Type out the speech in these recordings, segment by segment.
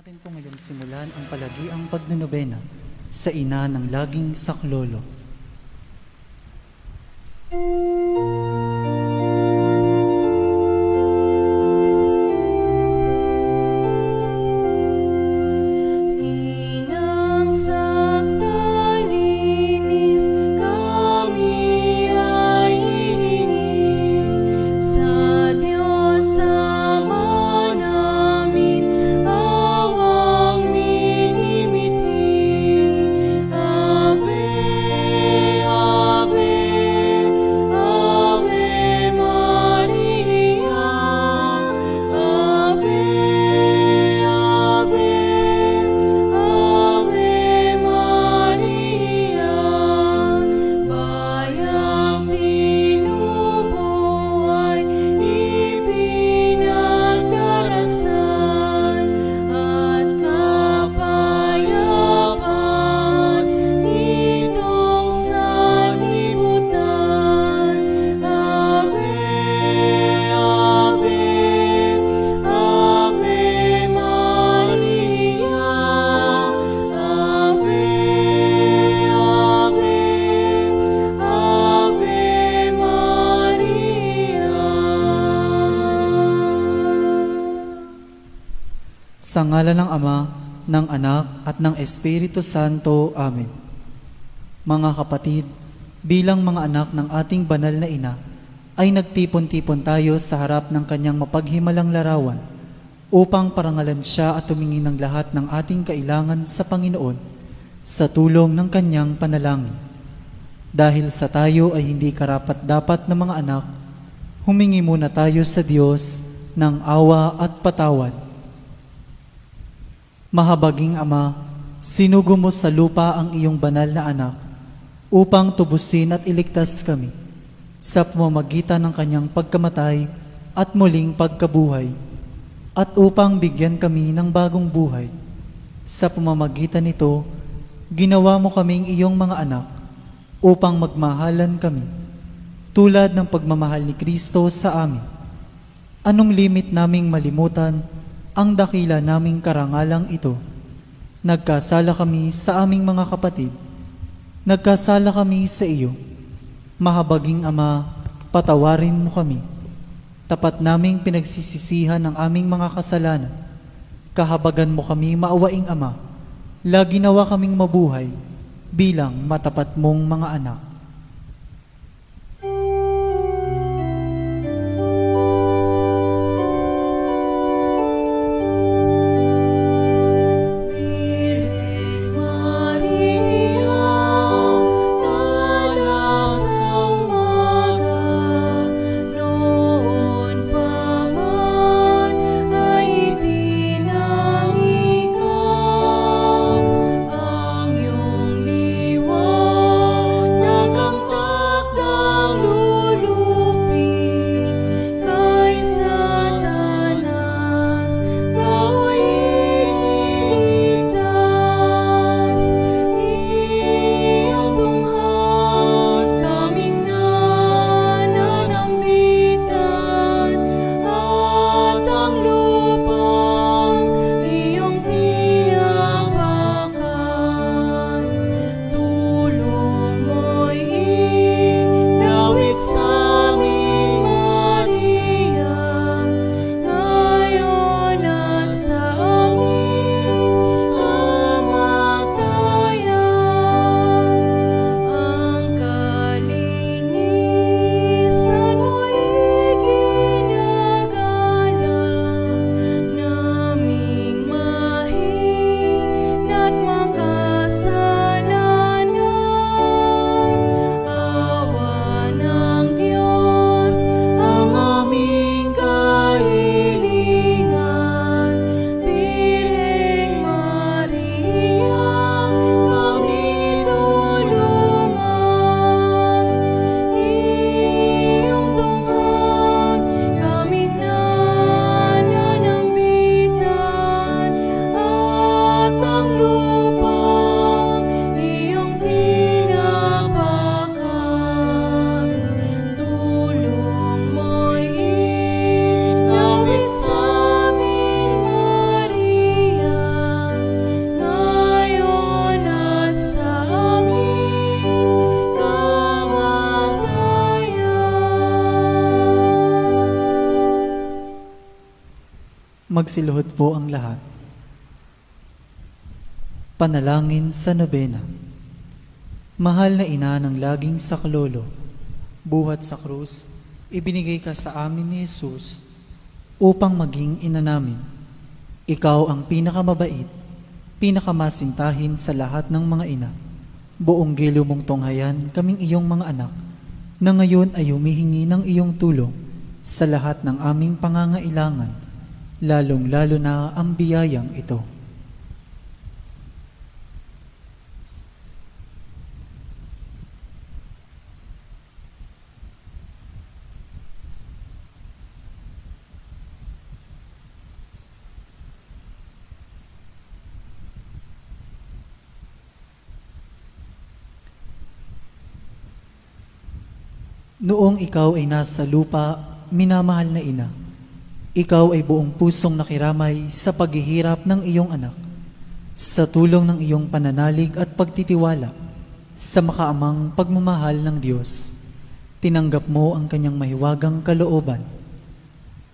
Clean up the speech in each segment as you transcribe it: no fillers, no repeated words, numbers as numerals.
natin po ngayong simulan ang palagiang pagnunobena sa ina ng laging saklolo. Sa ngalan ng Ama, ng Anak, at ng Espiritu Santo. Amen. Mga kapatid, bilang mga anak ng ating banal na ina, ay nagtipon-tipon tayo sa harap ng kanyang mapaghimalang larawan upang parangalan siya at tumingin ng lahat ng ating kailangan sa Panginoon sa tulong ng kanyang panalangin. Dahil sa tayo ay hindi karapat-dapat na mga anak, humingi muna tayo sa Diyos ng awa at patawad. Mahabaging Ama, sinugo mo sa lupa ang iyong banal na anak upang tubusin at iligtas kami sa pamamagitan ng kanyang pagkamatay at muling pagkabuhay, at upang bigyan kami ng bagong buhay. Sa pamamagitan nito, ginawa mo kaming iyong mga anak upang magmahalan kami, tulad ng pagmamahal ni Kristo sa amin. Anong limit naming malimutan ang dakila naming karangalang ito? Nagkasala kami sa aming mga kapatid. Nagkasala kami sa iyo. Mahabaging Ama, patawarin mo kami. Tapat naming pinagsisisihan ang aming mga kasalanan. Kahabagan mo kami, maawaing Ama. Lagi nawa kaming mabuhay bilang matapat mong mga anak. Magsiluhod po ang lahat. Panalangin sa nobena. Mahal na ina ng laging saklolo, buhat sa krus, ibinigay ka sa amin ni Jesus upang maging ina namin. Ikaw ang pinakamabait, pinakamasintahin sa lahat ng mga ina. Buong gilo mong tunghayan kaming iyong mga anak, na ngayon ay humihingi ng iyong tulong sa lahat ng aming pangangailangan, lalong-lalo na ang biyayang ito. Noong ikaw ay nasa lupa, minamahal na ina, ikaw ay buong pusong nakiramay sa paghihirap ng iyong anak, sa tulong ng iyong pananalig at pagtitiwala sa makaamang pagmamahal ng Diyos. Tinanggap mo ang kanyang mahiwagang kalooban.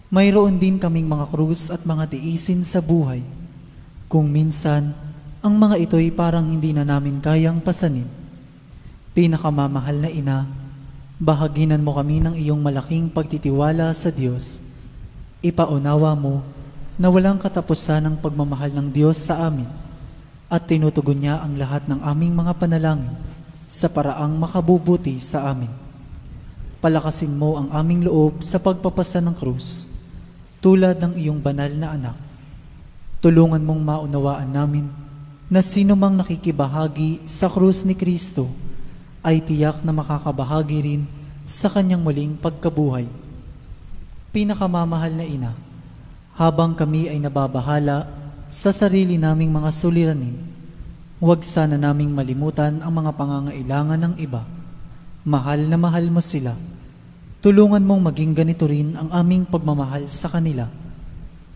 Mayroon din kaming mga krus at mga tiisin sa buhay. Kung minsan, ang mga ito'y parang hindi na namin kayang pasanin. Pinakamamahal na ina, bahaginan mo kami ng iyong malaking pagtitiwala sa Diyos. Ipaunawa mo na walang katapusan ang pagmamahal ng Diyos sa amin at tinutugon niya ang lahat ng aming mga panalangin sa paraang makabubuti sa amin. Palakasin mo ang aming loob sa pagpapasa ng krus, tulad ng iyong banal na anak. Tulungan mong maunawaan namin na sino mang nakikibahagi sa krus ni Kristo ay tiyak na makakabahagi rin sa kanyang muling pagkabuhay. Pinakamamahal na ina, habang kami ay nababahala sa sarili naming mga suliranin, huwag sana naming malimutan ang mga pangangailangan ng iba. Mahal na mahal mo sila. Tulungan mong maging ganito rin ang aming pagmamahal sa kanila.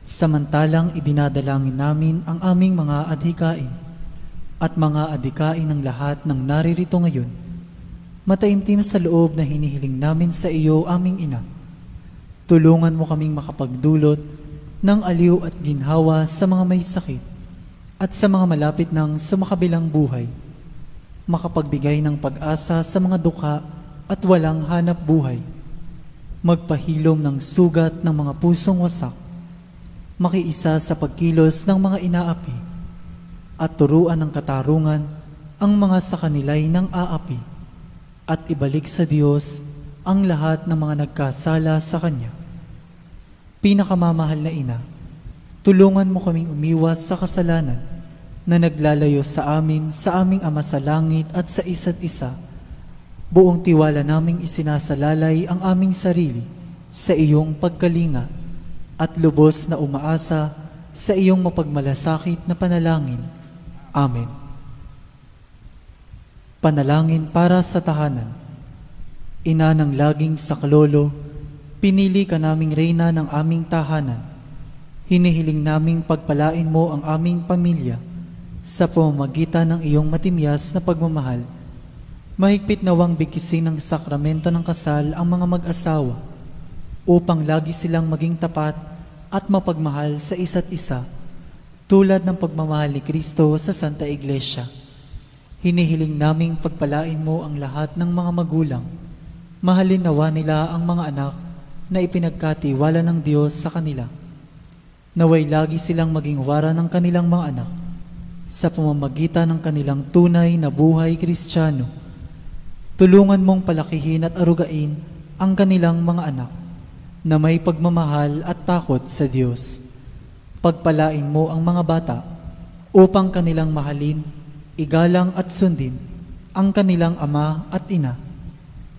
Samantalang idinadalangin namin ang aming mga adhikain at mga adhikain ng lahat ng naririto ngayon. Mataimtim sa loob na hinihiling namin sa iyo, aming ina. Tulungan mo kaming makapagdulot ng aliw at ginhawa sa mga may sakit at sa mga malapit ng sumakabilang buhay. Makapagbigay ng pag-asa sa mga dukha at walang hanap buhay. Magpahilom ng sugat ng mga pusong wasak. Makiisa sa pagkilos ng mga inaapi at turuan ng katarungan ang mga sa kanila'y ng aapi at ibalik sa Diyos ang lahat ng mga nagkasala sa Kanya. Pinakamamahal na ina, tulungan mo kaming umiwas sa kasalanan na naglalayo sa amin, sa aming Ama sa langit at sa isa't isa. Buong tiwala naming isinasalalay ang aming sarili sa iyong pagkalinga at lubos na umaasa sa iyong mapagmalasakit na panalangin. Amen. Panalangin para sa tahanan. Ina ng laging saklolo, pinili ka naming reyna ng aming tahanan. Hinihiling naming pagpalain mo ang aming pamilya sa pamamagitan ng iyong matimyas na pagmamahal. Mahigpit nawang bigkisin ng sakramento ng kasal ang mga mag-asawa upang lagi silang maging tapat at mapagmahal sa isa't isa, tulad ng pagmamahal ni Kristo sa Santa Iglesia. Hinihiling naming pagpalain mo ang lahat ng mga magulang. Mahalin nawa nila ang mga anak na ipinagkatiwala ng Diyos sa kanila. Naway lagi silang maging wara ng kanilang mga anak sa pamamagitan ng kanilang tunay na buhay Kristiyano. Tulungan mong palakihin at arugain ang kanilang mga anak na may pagmamahal at takot sa Diyos. Pagpalain mo ang mga bata upang kanilang mahalin, igalang at sundin ang kanilang ama at ina.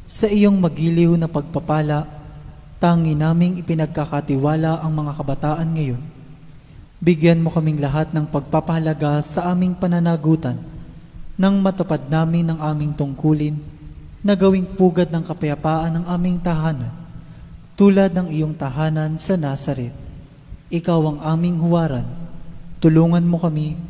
Sa iyong magiliw na pagpapala, tangi naming ipinagkakatiwala ang mga kabataan ngayon. Bigyan mo kaming lahat ng pagpapahalaga sa aming pananagutan nang matupad namin ang aming tungkulin na gawing pugad ng kapayapaan ng aming tahanan, tulad ng iyong tahanan sa Nazaret. Ikaw ang aming huwaran. Tulungan mo kami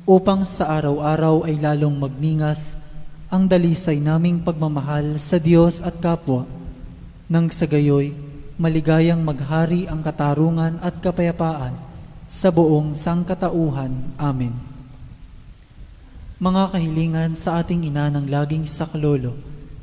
upang sa araw-araw ay lalong magningas ang dalisay naming pagmamahal sa Diyos at kapwa, nang sa gayoy maligayang maghari ang katarungan at kapayapaan sa buong sangkatauhan. Amen. Mga kahilingan sa ating ina ng laging saklolo,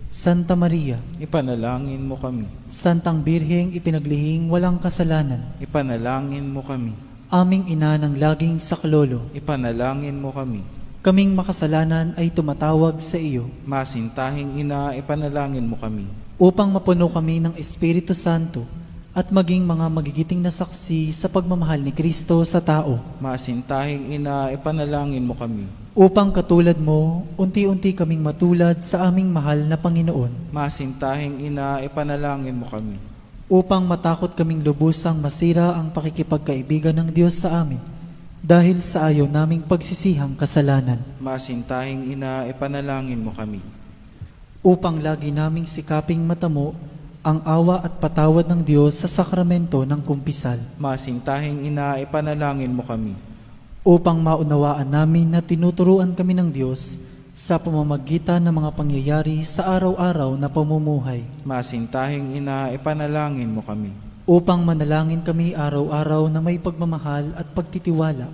Santa Maria, Ipanalangin mo kami. Santang Birheng ipinaglihing walang kasalanan, Ipanalangin mo kami. aming ina ng laging saklolo, Ipanalangin mo kami. kaming makasalanan ay tumatawag sa iyo Masintahing ina, ipanalangin mo kami. upang mapuno kami ng Espiritu Santo at maging mga magigiting na saksi sa pagmamahal ni Kristo sa tao, Masintahing ina, ipanalangin mo kami. upang katulad mo, unti-unti kaming matulad sa aming mahal na Panginoon, Masintahing ina, ipanalangin mo kami. upang matakot kaming lubusang masira ang pakikipagkaibigan ng Diyos sa amin dahil sa ayaw naming pagsisihang kasalanan, Masintahing ina, ipanalangin mo kami. upang lagi naming sikaping matamo ang awa at patawad ng Diyos sa sakramento ng kumpisal, Masintahing ina, ipanalangin mo kami. upang maunawaan namin na tinuturuan kami ng Diyos sa pamamagitan ng mga pangyayari sa araw-araw na pamumuhay, Masintahing ina, ipanalangin mo kami. upang manalangin kami araw-araw na may pagmamahal at pagtitiwala,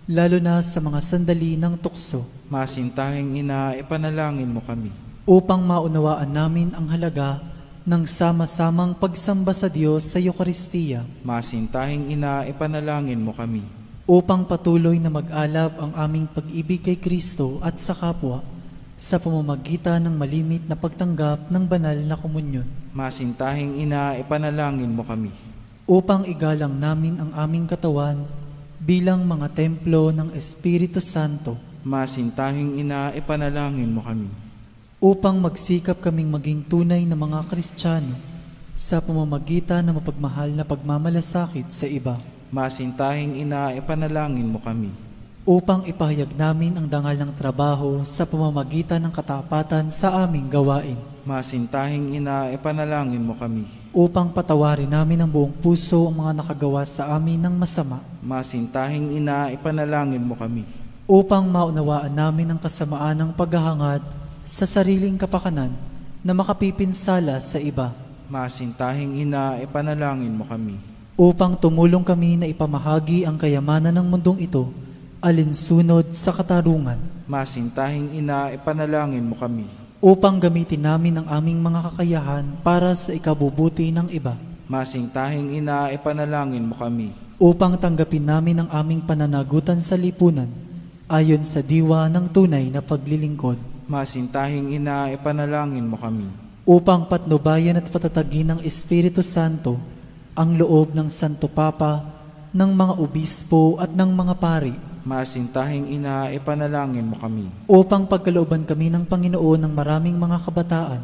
lalo na sa mga sandali ng tukso, Masintahing ina, ipanalangin mo kami. upang maunawaan namin ang halaga ng sama-samang pagsamba sa Diyos sa Eucharistia, Masintahing ina, ipanalangin mo kami. upang patuloy na mag-alab ang aming pag-ibig kay Kristo at sa kapwa sa pamamagitan ng malimit na pagtanggap ng banal na komunyon, Masintahing ina, ipanalangin mo kami. upang igalang namin ang aming katawan bilang mga templo ng Espiritu Santo, Masintahing ina, ipanalangin mo kami. upang magsikap kaming maging tunay na mga Kristiyano sa pamamagitan ng mapagmahal na pagmamalasakit sa iba, Masintahing ina, ipanalangin mo kami. upang ipahayag namin ang dangal ng trabaho sa pamamagitan ng katapatan sa aming gawain, Masintahing ina, ipanalangin mo kami. upang patawarin namin ng buong puso ang mga nakagawa sa amin ng masama, Masintahing ina, ipanalangin mo kami. upang maunawaan namin ang kasamaan ng paghahangad sa sariling kapakanan na makapipinsala sa iba, Masintahing ina, ipanalangin mo kami. upang tumulong kami na ipamahagi ang kayamanan ng mundong ito alinsunod sa katarungan, Masintahing ina, ipanalangin mo kami. upang gamitin namin ang aming mga kakayahan para sa ikabubuti ng iba, Masintahing ina, ipanalangin mo kami. upang tanggapin namin ang aming pananagutan sa lipunan ayon sa diwa ng tunay na paglilingkod, Masintahing ina, ipanalangin mo kami. upang patnubayan at patatagin ng Espiritu Santo ang loob ng Santo Papa, ng mga obispo at ng mga pari, Masintahing ina, ipanalangin mo kami. upang pagkalooban kami ng Panginoon ng maraming mga kabataan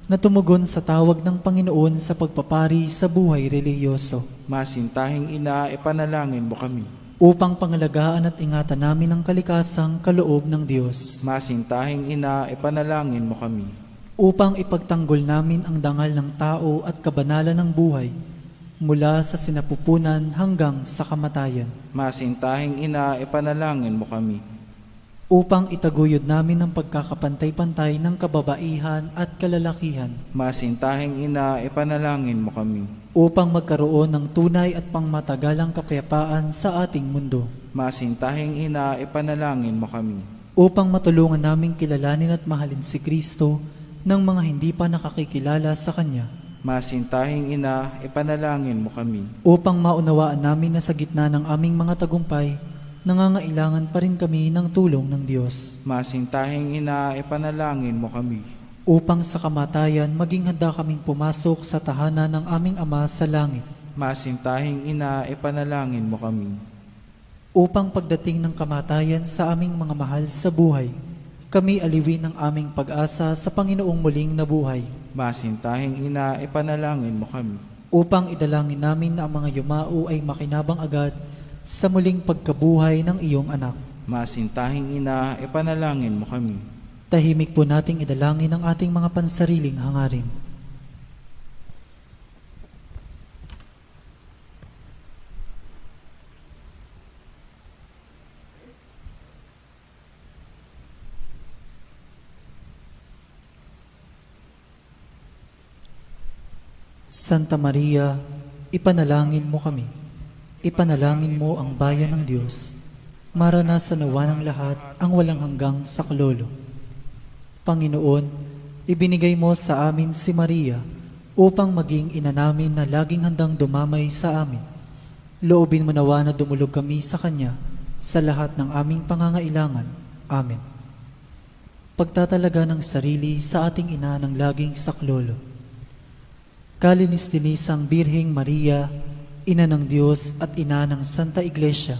na tumugon sa tawag ng Panginoon sa pagpapari sa buhay relihiyoso, Masintahing ina, ipanalangin mo kami. upang pangalagaan at ingatan namin ang kalikasang kaloob ng Diyos, Masintahing ina, ipanalangin mo kami. upang ipagtanggol namin ang dangal ng tao at kabanalan ng buhay mula sa sinapupunan hanggang sa kamatayan, Masintahing ina, ipanalangin mo kami. upang itaguyod namin ang pagkakapantay-pantay ng kababaihan at kalalakihan, Masintahing ina, ipanalangin mo kami. upang magkaroon ng tunay at pangmatagalang kapayapaan sa ating mundo, Masintahing ina, ipanalangin mo kami. upang matulungan naming kilalanin at mahalin si Kristo ng mga hindi pa nakakikilala sa Kanya, Masintahing ina, ipanalangin mo kami. upang maunawaan namin na sa gitna ng aming mga tagumpay, nangangailangan pa rin kami ng tulong ng Diyos, Masintahing ina, ipanalangin mo kami. upang sa kamatayan maging handa kaming pumasok sa tahanan ng aming Ama sa langit, Masintahing ina, ipanalangin mo kami. upang pagdating ng kamatayan sa aming mga mahal sa buhay, kami aliwin ng aming pag-asa sa Panginoong muling nabuhay, Masintahing ina, ipanalangin mo kami. upang idalangin namin na ang mga yumao ay makinabang agad sa muling pagkabuhay ng iyong anak. Masintahing ina, ipanalangin mo kami. Tahimik po nating idalangin ang ating mga pansariling hangarin. Santa Maria, ipanalangin mo kami. Ipanalangin mo ang bayan ng Diyos. Maranasan nawa ng lahat ang walang hanggang saklolo. Panginoon, ibinigay mo sa amin si Maria upang maging ina namin na laging handang dumamay sa amin. Loobin mo nawa na dumulog kami sa Kanya sa lahat ng aming pangangailangan. Amen. Pagtatalaga ng sarili sa ating ina ng laging saklolo. Kalinis-linisang Birheng Maria, Ina ng Diyos at Ina ng Santa Iglesia,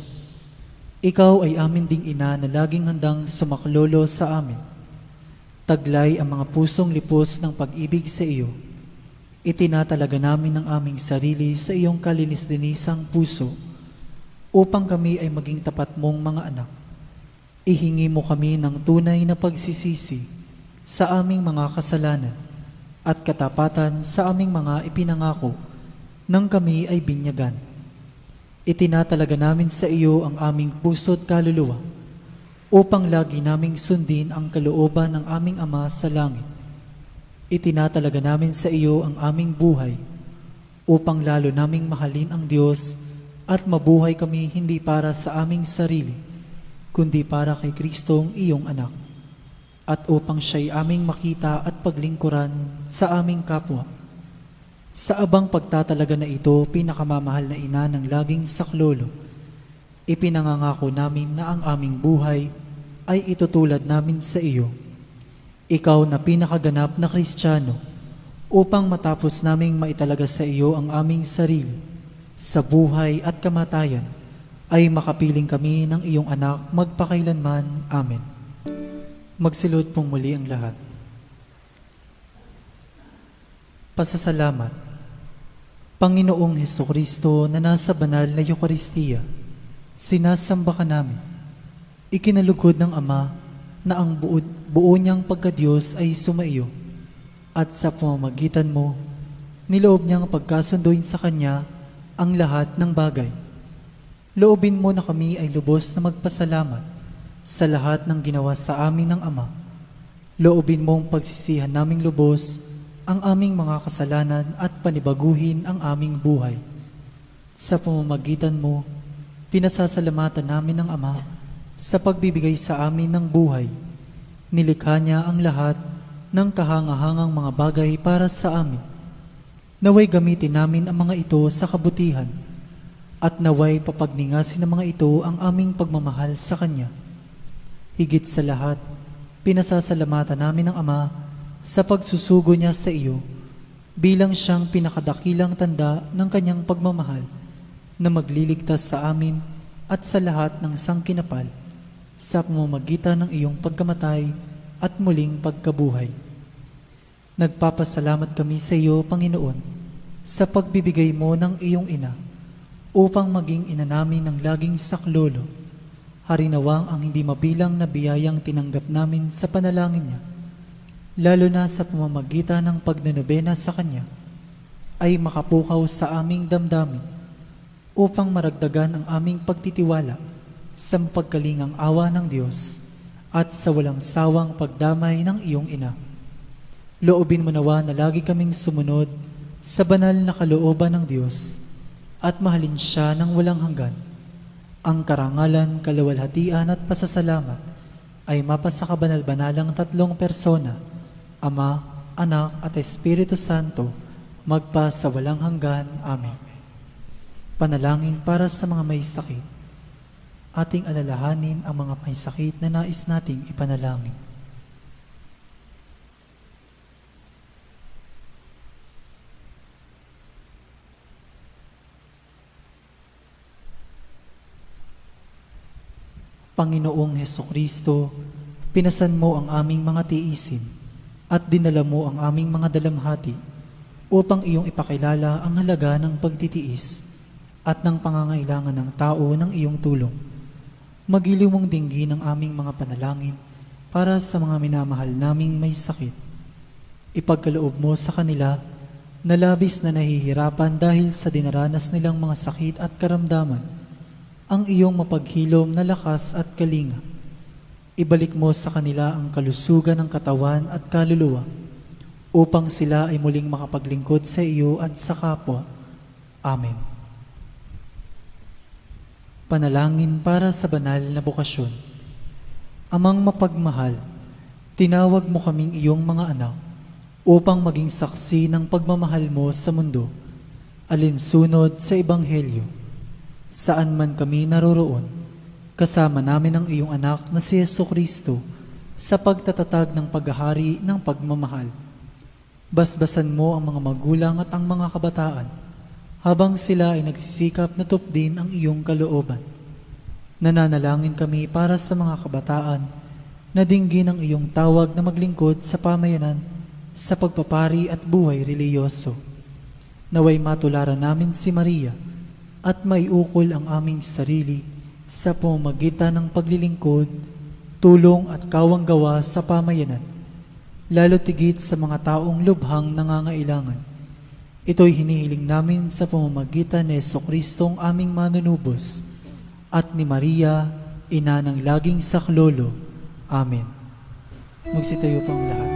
Ikaw ay amin ding ina na laging handang sumaklolo sa amin. Taglay ang mga pusong lipos ng pag-ibig sa iyo. Itinatalaga namin ang aming sarili sa iyong kalinis-linisang puso upang kami ay maging tapat mong mga anak. Ihingi mo kami ng tunay na pagsisisi sa aming mga kasalanan at katapatan sa aming mga ipinangako nang kami ay binyagan. Itinatalaga namin sa iyo ang aming puso't kaluluwa upang lagi naming sundin ang kalooban ng aming Ama sa langit. Itinatalaga namin sa iyo ang aming buhay upang lalo naming mahalin ang Diyos at mabuhay kami hindi para sa aming sarili, kundi para kay Kristong iyong anak, at upang siya'y aming makita at paglingkuran sa aming kapwa. Sa abang pagtatalaga na ito, pinakamamahal na ina ng laging saklolo, ipinangangako namin na ang aming buhay ay itutulad namin sa iyo. Ikaw na pinakaganap na Kristiyano, upang matapos naming maitalaga sa iyo ang aming sarili, sa buhay at kamatayan, ay makapiling kami ng iyong anak magpakailanman. Amen. Magsilod pong muli ang lahat. Pasasalamat. Panginoong Hesukristo na nasa banal na Eucharistia, sinasamba ka namin. Ikinalugod ng Ama na ang buo niyang pagkadiyos ay sumaiyo, at sa pamamagitan mo, niloob niyang pagkasunduin sa Kanya ang lahat ng bagay. Loobin mo na kami ay lubos na magpasalamat sa lahat ng ginawa sa amin ng Ama. Loobin mong pagsisihan naming lubos ang aming mga kasalanan at panibaguhin ang aming buhay. Sa pamamagitan mo, pinasasalamatan namin ng Ama sa pagbibigay sa amin ng buhay. Nilikha niya ang lahat ng kahangahangang mga bagay para sa amin. Naway gamitin namin ang mga ito sa kabutihan at naway papagningasin ng mga ito ang aming pagmamahal sa Kanya. Higit sa lahat, pinasasalamatan namin ng Ama sa pagsusugo niya sa iyo bilang siyang pinakadakilang tanda ng Kanyang pagmamahal na magliligtas sa amin at sa lahat ng sangkinapal sa pamamagitan ng iyong pagkamatay at muling pagkabuhay. Nagpapasalamat kami sa iyo, Panginoon, sa pagbibigay mo ng iyong ina upang maging ina namin ng laging saklolo. Harinawang ang hindi mabilang na biyayang tinanggap namin sa panalangin niya, lalo na sa pamamagitan ng pagnanobena sa Kanya, ay makapukaw sa aming damdamin upang maragdagan ang aming pagtitiwala sa pagkalingang awa ng Diyos at sa walang sawang pagdamay ng iyong ina. Loobin mo nawa na lagi kaming sumunod sa banal na kalooban ng Diyos at mahalin siya ng walang hanggan. Ang karangalan, kaluwalhatian at pasasalamat ay mapasakabanal-banalang tatlong persona, Ama, Anak at Espiritu Santo, magpa sa walang hanggan. Amen. Panalangin para sa mga may sakit. Ating alalahanin ang mga may sakit na nais nating ipanalangin. Panginoong Hesukristo, pinasan mo ang aming mga tiisin at dinala mo ang aming mga dalamhati upang iyong ipakilala ang halaga ng pagtitiis at ng pangangailangan ng tao ng iyong tulong. Magiliw mong dinggin ang aming mga panalangin para sa mga minamahal naming may sakit. Ipagkaloob mo sa kanila na labis na nahihirapan dahil sa dinaranas nilang mga sakit at karamdaman ang iyong mapaghilom na lakas at kalinga. Ibalik mo sa kanila ang kalusugan ng katawan at kaluluwa upang sila ay muling makapaglingkod sa iyo at sa kapwa. Amen. Panalangin para sa banal na bokasyon. Amang mapagmahal, tinawag mo kaming iyong mga anak upang maging saksi ng pagmamahal mo sa mundo, alinsunod sa Ebanghelyo. Saan man kami naroroon, kasama namin ang iyong anak na si Jesucristo sa pagtatatag ng paghahari ng pagmamahal. Basbasan mo ang mga magulang at ang mga kabataan habang sila ay nagsisikap na tupdin ang iyong kalooban. Nananalangin kami para sa mga kabataan na dinggin ang iyong tawag na maglingkod sa pamayanan, sa pagpapari at buhay reliyoso. Naway matularan namin si Maria at maiukol ang aming sarili sa pamamagitan ng paglilingkod, tulong at kawanggawa sa pamayanan, lalo tigit sa mga taong lubhang nangangailangan. Ito'y hinihiling namin sa pamamagitan ni Jesucristong aming manunubos at ni Maria, ina ng laging saklolo. Amen. Magsitayo pang lahat.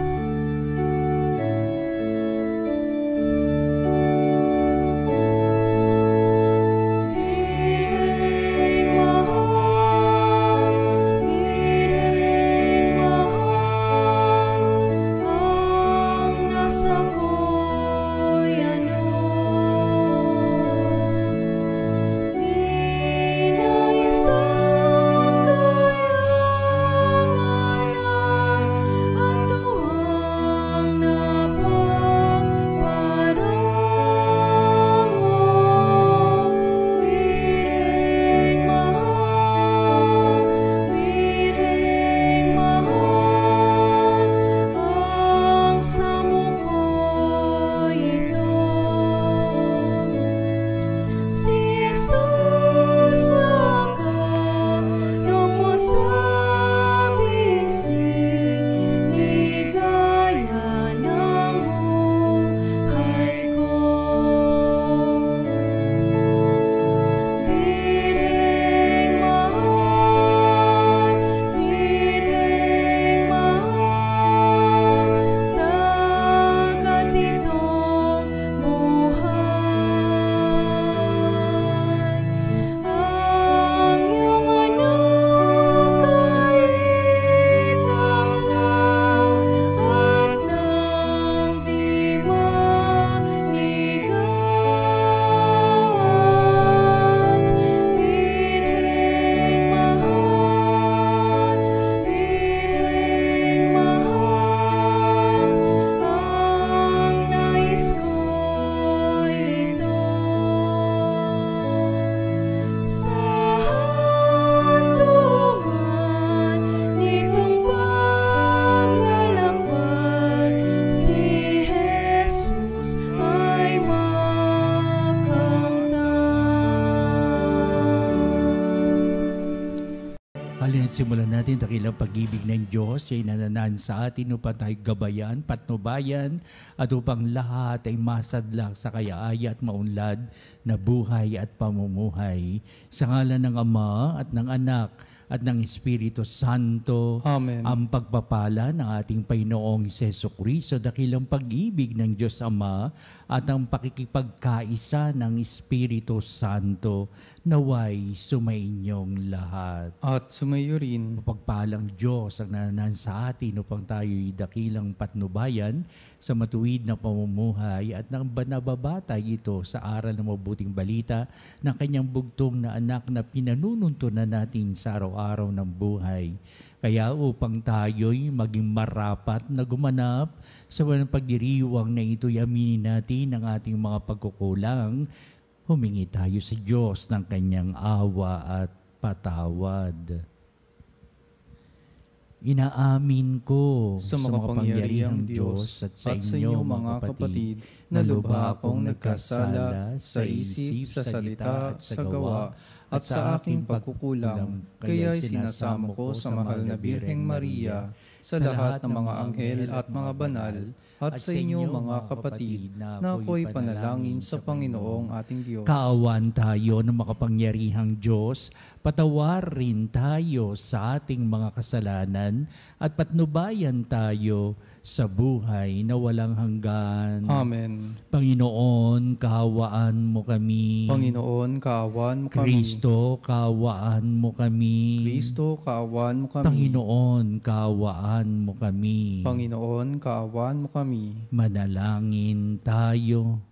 Simulan natin dakilang pag-ibig ng Diyos ay nananahan sa atin upang tayo gabayan, patnubayan at upang lahat ay masadlak sa kayaaya at maunlad na buhay at pamumuhay. Sa ngalan ng Ama at ng Anak at ng Espiritu Santo. Amen. Ang pagpapala ng ating Panginoong Jesucristo, dakilang pag-ibig ng Diyos Ama at ang pakikipagkaisa ng Espiritu Santo naway sumainyong lahat. At sumayo rin. Mapagpalang Diyos ang nananahan sa atin upang tayo'y dakilang patnubayan sa matuwid na pamumuhay at nang banababatay ito sa aral ng mabuting balita ng kanyang bugtong na anak na pinanununtunan natin sa araw-araw ng buhay. Kaya upang tayo'y maging marapat na gumanap sa walang pagdiriwang na ito'y aminin natin ang ating mga pagkukulang, humingi tayo sa Diyos ng kanyang awa at patawad. Inaamin ko sa makapangyarihang Diyos at sa inyo mga kapatid na lubha akong nagkasala sa isip, sa salita at sa gawa at sa aking pagkukulang. Kaya sinasamo ko sa mahal na Birheng Maria, sa lahat ng mga anghel at mga banal, at sa inyo mga kapatid, na ako'y panalangin sa Panginoong ating Diyos. Kaawaan tayo ng makapangyarihang Diyos, patawarin tayo sa ating mga kasalanan, at patnubayan tayo sa buhay na walang hanggan. Amen. Amen. Panginoon, kaawaan mo kami. Panginoon, kaawaan mo kami. Kristo, kaawaan mo kami. Kristo, kaawaan mo kami. Panginoon, kaawaan mo kami. Panginoon, kaawaan mo kami. Manalangin tayo.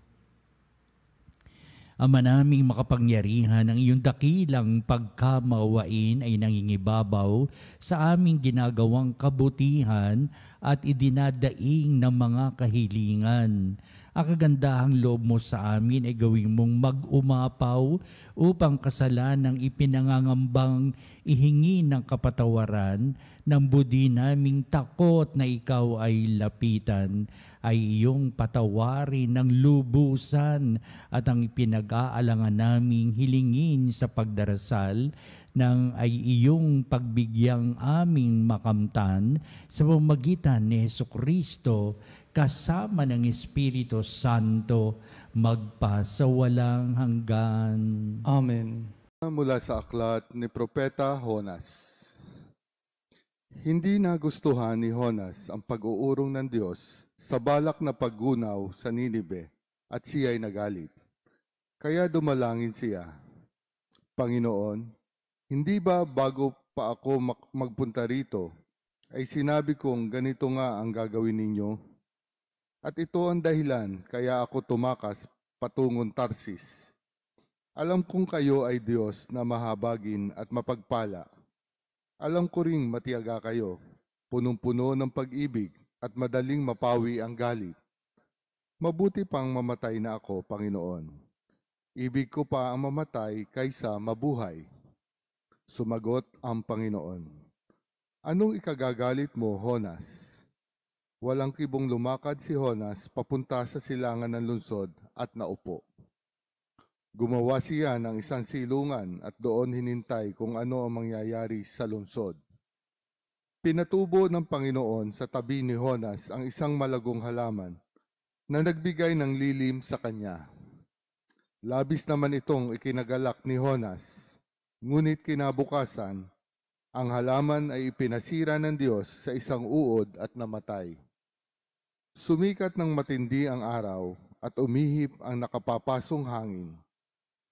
Ama naming makapangyarihan, ang iyong dakilang pagkamawain ay nangingibabaw sa aming ginagawang kabutihan at idinadaing ng mga kahilingan. Ang kagandahang loob mo sa amin ay gawing mong mag-umapaw upang kasalanang ipinangangambang ihingi ng kapatawaran ng budi naming takot na ikaw ay lapitan, ay iyong patawarin ng lubusan at ang pinag-aalangan naming hilingin sa pagdarasal nang ay iyong pagbigyang aming makamtan sa pamamagitan ni Jesucristo kasama ng Espiritu Santo magpasawalang hanggan. Amen. Mula sa aklat ni Propeta Jonas. Hindi nagustuhan ni Jonas ang pag-uurong ng Diyos sa balak na paggunaw sa Ninibe at siya'y nagalit. Kaya dumalangin siya, Panginoon, hindi ba bago pa ako magpunta rito, ay sinabi kong ganito nga ang gagawin ninyo? At ito ang dahilan kaya ako tumakas patungong Tarsis. Alam kong kayo ay Diyos na mahabagin at mapagpala. Alam ko ring matiyaga kayo, punong-puno ng pag-ibig at madaling mapawi ang galit. Mabuti pang mamatay na ako, Panginoon. Ibig ko pa ang mamatay kaysa mabuhay. Sumagot ang Panginoon, anong ikagagalit mo, Jonas? Walang kibong lumakad si Jonas papunta sa silangan ng lungsod at naupo. Gumawa siya ng isang silungan at doon hinintay kung ano ang mangyayari sa lungsod. Pinatubo ng Panginoon sa tabi ni Jonas ang isang malagong halaman na nagbigay ng lilim sa kanya. Labis naman itong ikinagalak ni Jonas, ngunit kinabukasan, ang halaman ay ipinasira ng Diyos sa isang uod at namatay. Sumikat ng matindi ang araw at umihip ang nakapapasong hangin.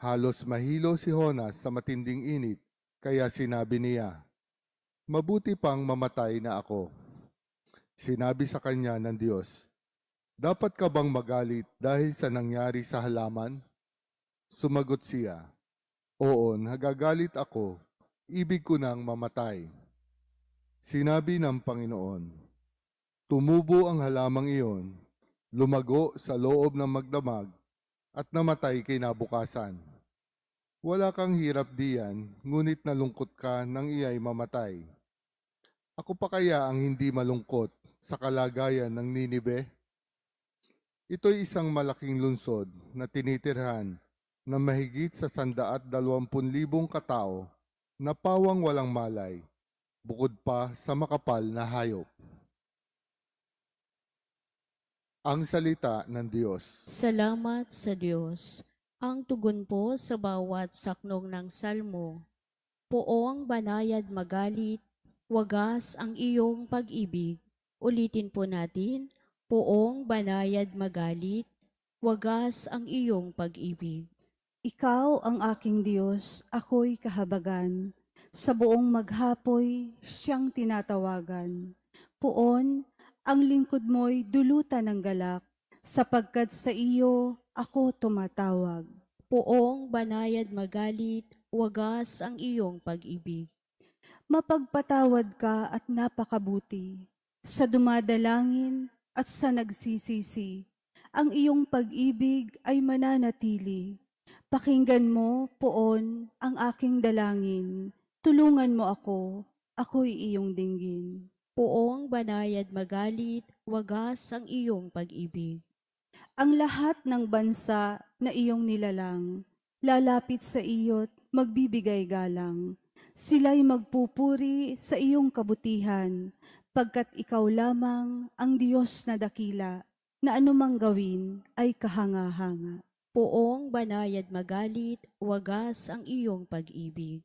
Halos mahilo si Jonas sa matinding init, kaya sinabi niya, mabuti pang mamatay na ako. Sinabi sa kanya ng Diyos, dapat ka bang magalit dahil sa nangyari sa halaman? Sumagot siya, oo, nagagalit ako, ibig ko nang mamatay. Sinabi ng Panginoon, tumubo ang halamang iyon, lumago sa loob ng magdamag, at namatay kinabukasan. Wala kang hirap diyan, ngunit nalungkot ka nang iya'y mamatay. Ako pa kaya ang hindi malungkot sa kalagayan ng Ninibe? Ito'y isang malaking lungsod na tinitirhan na mahigit sa 120,000 katao na pawang walang malay, bukod pa sa makapal na hayop. Ang salita ng Diyos. Salamat sa Diyos. Ang tugon po sa bawat saknong ng salmo. Poong banayad magalit, wagas ang iyong pag-ibig. Ulitin po natin, poong banayad magalit, wagas ang iyong pag-ibig. Ikaw ang aking Diyos, ako'y kahabagan. Sa buong maghapoy, siyang tinatawagan. Poon, ang lingkod mo'y dulutan ng galak, sapagkat sa iyo ako tumatawag. Poong banayad magalit, wagas ang iyong pag-ibig. Mapagpatawad ka at napakabuti, sa dumadalangin at sa nagsisisi. Ang iyong pag-ibig ay mananatili. Pakinggan mo, Poon, ang aking dalangin. Tulungan mo ako, ako'y iyong dinggin. Poong banayad magalit, wagas ang iyong pag-ibig. Ang lahat ng bansa na iyong nilalang, lalapit sa iyo't magbibigay galang. Sila'y magpupuri sa iyong kabutihan, pagkat ikaw lamang ang Diyos na dakila, na anumang gawin ay kahanga-hanga. Poong banayad magalit, wagas ang iyong pag-ibig.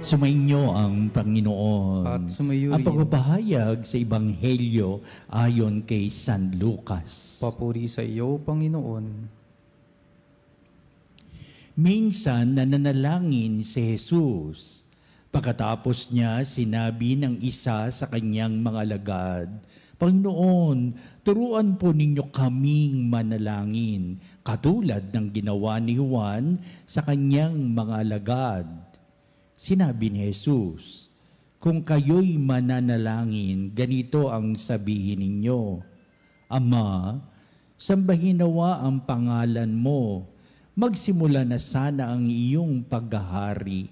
Sumainyo ang Panginoon. At sumayo Ang rin. pagbabahayag sa Ebanghelyo ayon kay San Lucas. Papuri sa iyo, Panginoon. Minsan nananalangin si Jesus. Pagkatapos niya, sinabi ng isa sa kanyang mga alagad, Panginoon, turuan po ninyo kaming manalangin, katulad ng ginawa ni Juan sa kanyang mga alagad. Sinabi ni Jesus, kung kayo'y mananalangin, ganito ang sabihin ninyo, Ama, sambahin nawa ang pangalan mo, magsimula na sana ang iyong paghahari.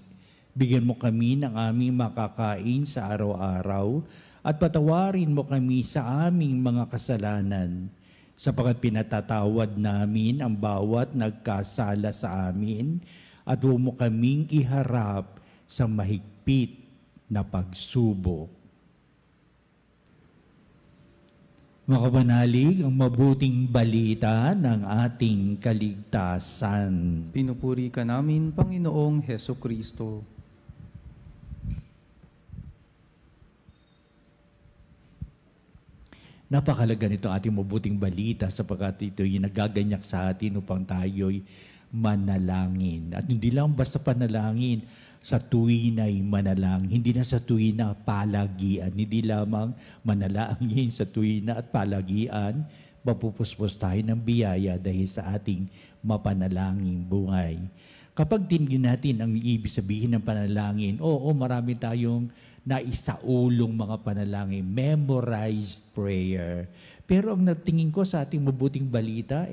Bigyan mo kami ng aming makakain sa araw-araw at patawarin mo kami sa aming mga kasalanan, sapagkat pinatatawad namin ang bawat nagkasala sa amin at huwag mo kaming iharap sa mahigpit na pagsubok. Makabanalig ang mabuting balita ng ating kaligtasan. Pinupuri ka namin, Panginoong Heso Kristo. Napakalaga nito ating mabuting balita sapagkat ito'y nagaganyak sa atin upang tayo'y manalangin. At hindi lang basta panalangin, sa tuwina'y manalangin. Hindi na sa tuwina palagian. Hindi lamang manalangin sa tuwina at palagian, mapupuspos tayo ng biyaya dahil sa ating mapanalangin buhay. Kapag tingin natin ang ibig sabihin ng panalangin, oo, marami tayong naisaulong mga panalangin, memorized prayer. Pero ang natingin ko sa ating mabuting balita,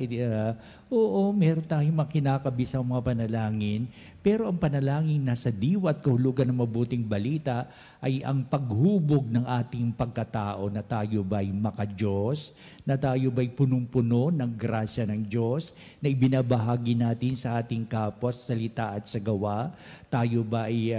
oo, meron tayong makinakabisang mga panalangin, pero ang panalangin nasa diwa at kahulugan ng mabuting balita ay ang paghubog ng ating pagkatao na tayo ba'y makadiyos, na tayo ba'y punong-puno ng grasya ng Diyos, na ibinabahagi natin sa ating kapwa, sa salita at sa gawa, tayo ba'y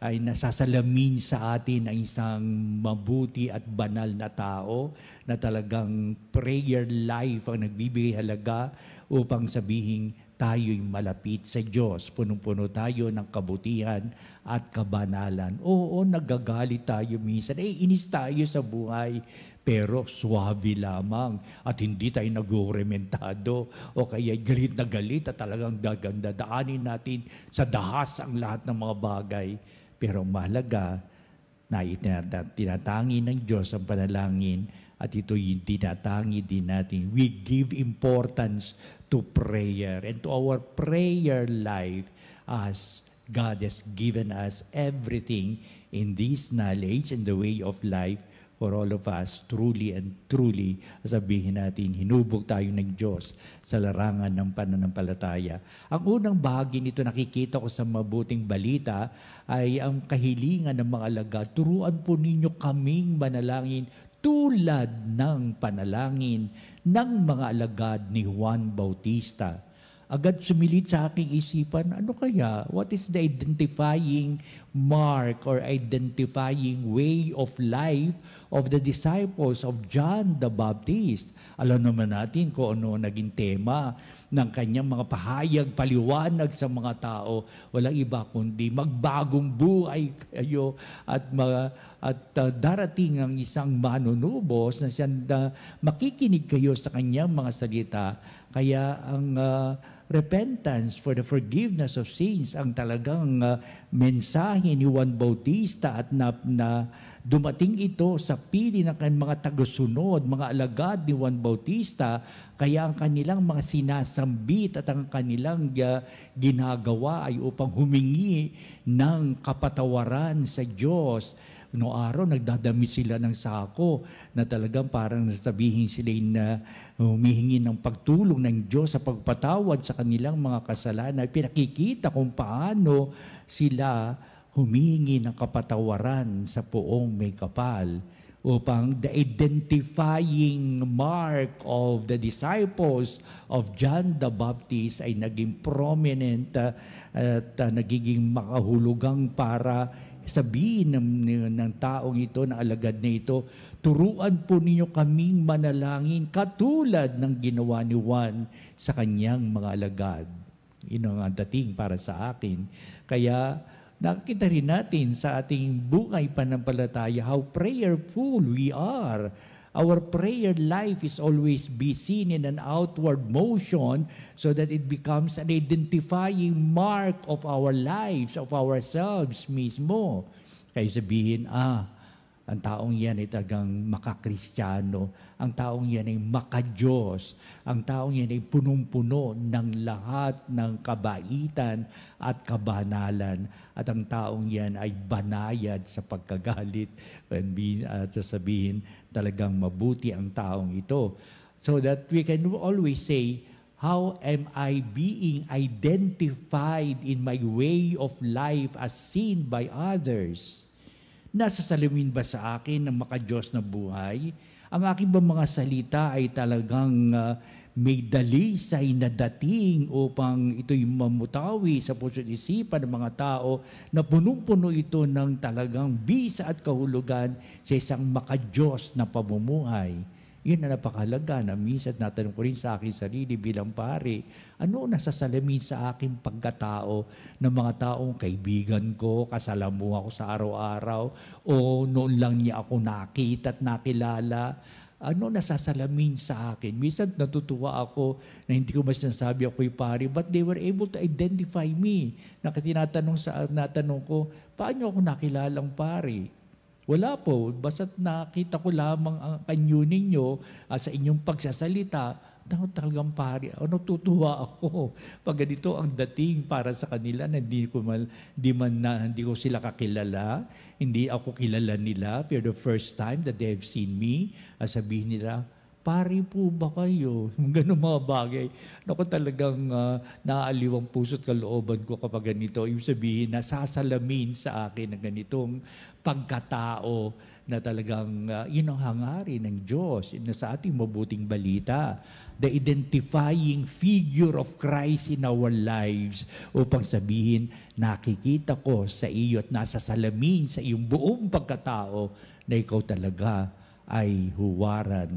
ay nasasalamin sa atin ang isang mabuti at banal na tao na talagang prayer life ang nagbibigay halaga upang sabihin tayo'y malapit sa Diyos. Punong-puno tayo ng kabutihan at kabanalan. Oo, nagagalit tayo minsan. Inis tayo sa buhay. Pero suwabe lamang at hindi tayo nag-urementado o kaya galit na galit at talagang daanin natin sa dahas ang lahat ng mga bagay. Pero mahalaga na tinatangi ng Diyos ang panalangin at ito'y tinatangi din natin. We give importance to prayer and to our prayer life as God has given us everything in this knowledge and the way of life for all of us, truly and truly, sabihin natin, hinubog tayo ng Diyos sa larangan ng pananampalataya. Ang unang bahagi nito nakikita ko sa mabuting balita ay ang kahilingan ng mga alagad. Turuan po ninyo kaming manalangin tulad ng panalangin ng mga alagad ni Juan Bautista. Agad sumilit sa aking isipan, ano kaya? What is the identifying mark or identifying way of life of the disciples of John the Baptist? Alam naman natin kung ano naging tema ng kanyang mga pahayag, paliwanag sa mga tao. Walang iba kundi magbagong buhay kayo at darating ang isang manunubos na siya makikinig kayo sa kanyang mga salita. Kaya ang repentance for the forgiveness of sins ang talagang mensahe ni Juan Bautista at na dumating ito sa pili ng mga tagasunod, mga alagad ni Juan Bautista, kaya ang kanilang mga sinasambit at ang kanilang ginagawa ay upang humingi ng kapatawaran sa Diyos. Noong araw, nagdadamit sila ng sako na talagang parang sabihin sila na humihingi ng pagtulong ng Diyos sa pagpatawad sa kanilang mga kasalanan. Pinakikita kung paano sila humihingi ng kapatawaran sa poong may kapal upang the identifying mark of the disciples of John the Baptist ay naging prominent at nagiging makahulugang para sabihin ng taong ito, na alagad na ito, turuan po ninyo kaming manalangin katulad ng ginawa ni Juan sa kanyang mga alagad. Yun ang dating para sa akin. Kaya Nakikita rin natin sa ating buhay pananampalataya how prayerful we are. Our prayer life is always be seen in an outward motion so that it becomes an identifying mark of our lives, of ourselves mismo. Kaya sabihin, ang taong yan ay talagang makakristyano, ang taong yan ay makadiyos, ang taong yan ay punong-puno ng lahat ng kabaitan at kabanalan, at ang taong yan ay banayad sa pagkagalit, at sasabihin talagang mabuti ang taong ito. So that we can always say, how am I being identified in my way of life as seen by others? Nasa salamin ba sa akin ng makadiyos na buhay? Ang aking ba mga salita ay talagang may dalisay na dating upang ito'y mamutawi sa puso't isipan ng mga tao na punong-puno ito ng talagang bisa at kahulugan sa isang makadiyos na pamumuhay? Yun na napakahalaga na minsan natanong ko rin sa aking sarili bilang pari, ano nasasalamin sa aking pagkatao ng mga taong kaibigan ko, kasalamuha ko sa araw-araw, o noon lang niya ako nakita at nakilala? Ano nasasalamin sa akin? Minsan natutuwa ako na hindi ko mas nasabi ako'y pari, but they were able to identify me. Natanong ko, paano ako nakilalang pari? Wala po, basta't nakita ko lamang ang kanyo ninyo sa inyong pagsasalita, talagang pari, natutuwa ako pag ganito ang dating para sa kanila na hindi ko sila kakilala, hindi ako kilala nila for the first time that they have seen me, sabihin nila, pari po ba kayo? Ganun mga bagay. Naku, talagang naaaliw ang puso't kalooban ko kapag ganito. Ibig sabihin, nasasalamin sa akin ng ganitong pagkatao na talagang yun ang hangarin ng Diyos sa ating mabuting balita. The identifying figure of Christ in our lives upang sabihin, nakikita ko sa iyo at nasasalamin sa iyong buong pagkatao na ikaw talaga ay huwaran,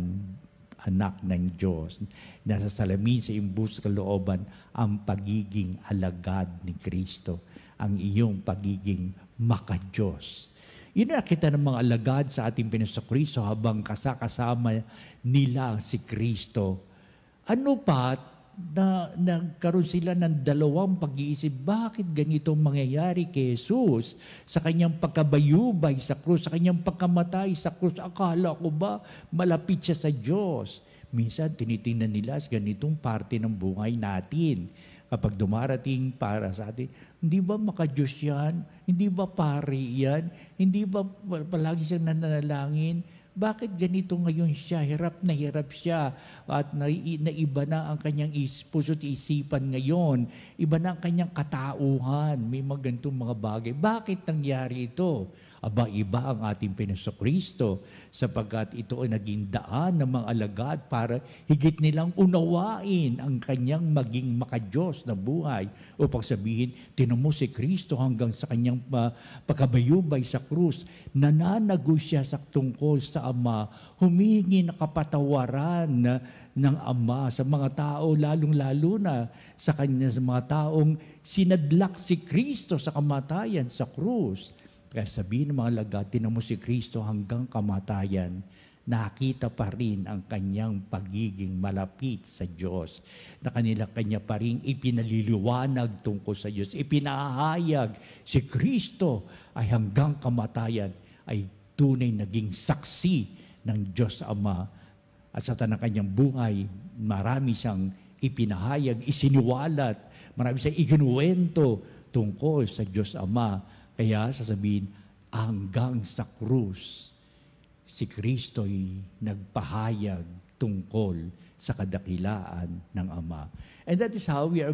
anak ng Diyos. Nasa salamin sa iyong buong kalooban ang pagiging alagad ni Kristo, ang iyong pagiging makadiyos. Yun na nakita ng mga alagad sa ating Panginoong Kristo habang kasama nila si Kristo. Ano pa, nagkaroon sila ng dalawang pag-iisip, bakit ganitong mangyayari kay Jesus sa kanyang pagkabayubay sa krus, sa kanyang pagkamatay sa krus? Akala ko ba malapit siya sa Diyos? Minsan tinitingnan nila sa ganitong parte ng buhay natin. Kapag dumarating para sa atin, hindi ba makadiyos yan? Hindi ba pari yan? Hindi ba palagi siyang nananalangin? Bakit ganito ngayon siya? Hirap siya at naiba na ang kanyang puso't isipan ngayon. Iba na ang kanyang katauhan. May mga ganitong mga bagay. Bakit nangyari ito? Iba ang ating Panginoong Kristo sapagkat ito ay naging daan ng mga alagad para higit nilang unawain ang kanyang maging makadiyos na buhay upang sabihin, tinan mo si Kristo hanggang sa kanyang pagkabayubay sa krus, nananago siya sa tungkol sa Ama, humihingi na kapatawaran ng Ama sa mga tao, lalong-lalo na sa kanya, sa mga taong sinadlak si Kristo sa kamatayan sa krus. Kaya sabihin ng mga alagad, tinan mo si Kristo hanggang kamatayan, nakita pa rin ang kanyang pagiging malapit sa Diyos, na kanya pa rin ipinaliliwanag tungkol sa Diyos, ipinahayag si Kristo ay hanggang kamatayan ay tunay naging saksi ng Diyos Ama. At sa tanang kanyang buhay, marami siyang ipinahayag, isiniwalat, marami siyang ikinuwento tungkol sa Diyos Ama. Kaya sasabihin, hanggang sa krus, si Kristo'y nagpahayag tungkol sa kadakilaan ng Ama. And that is how we are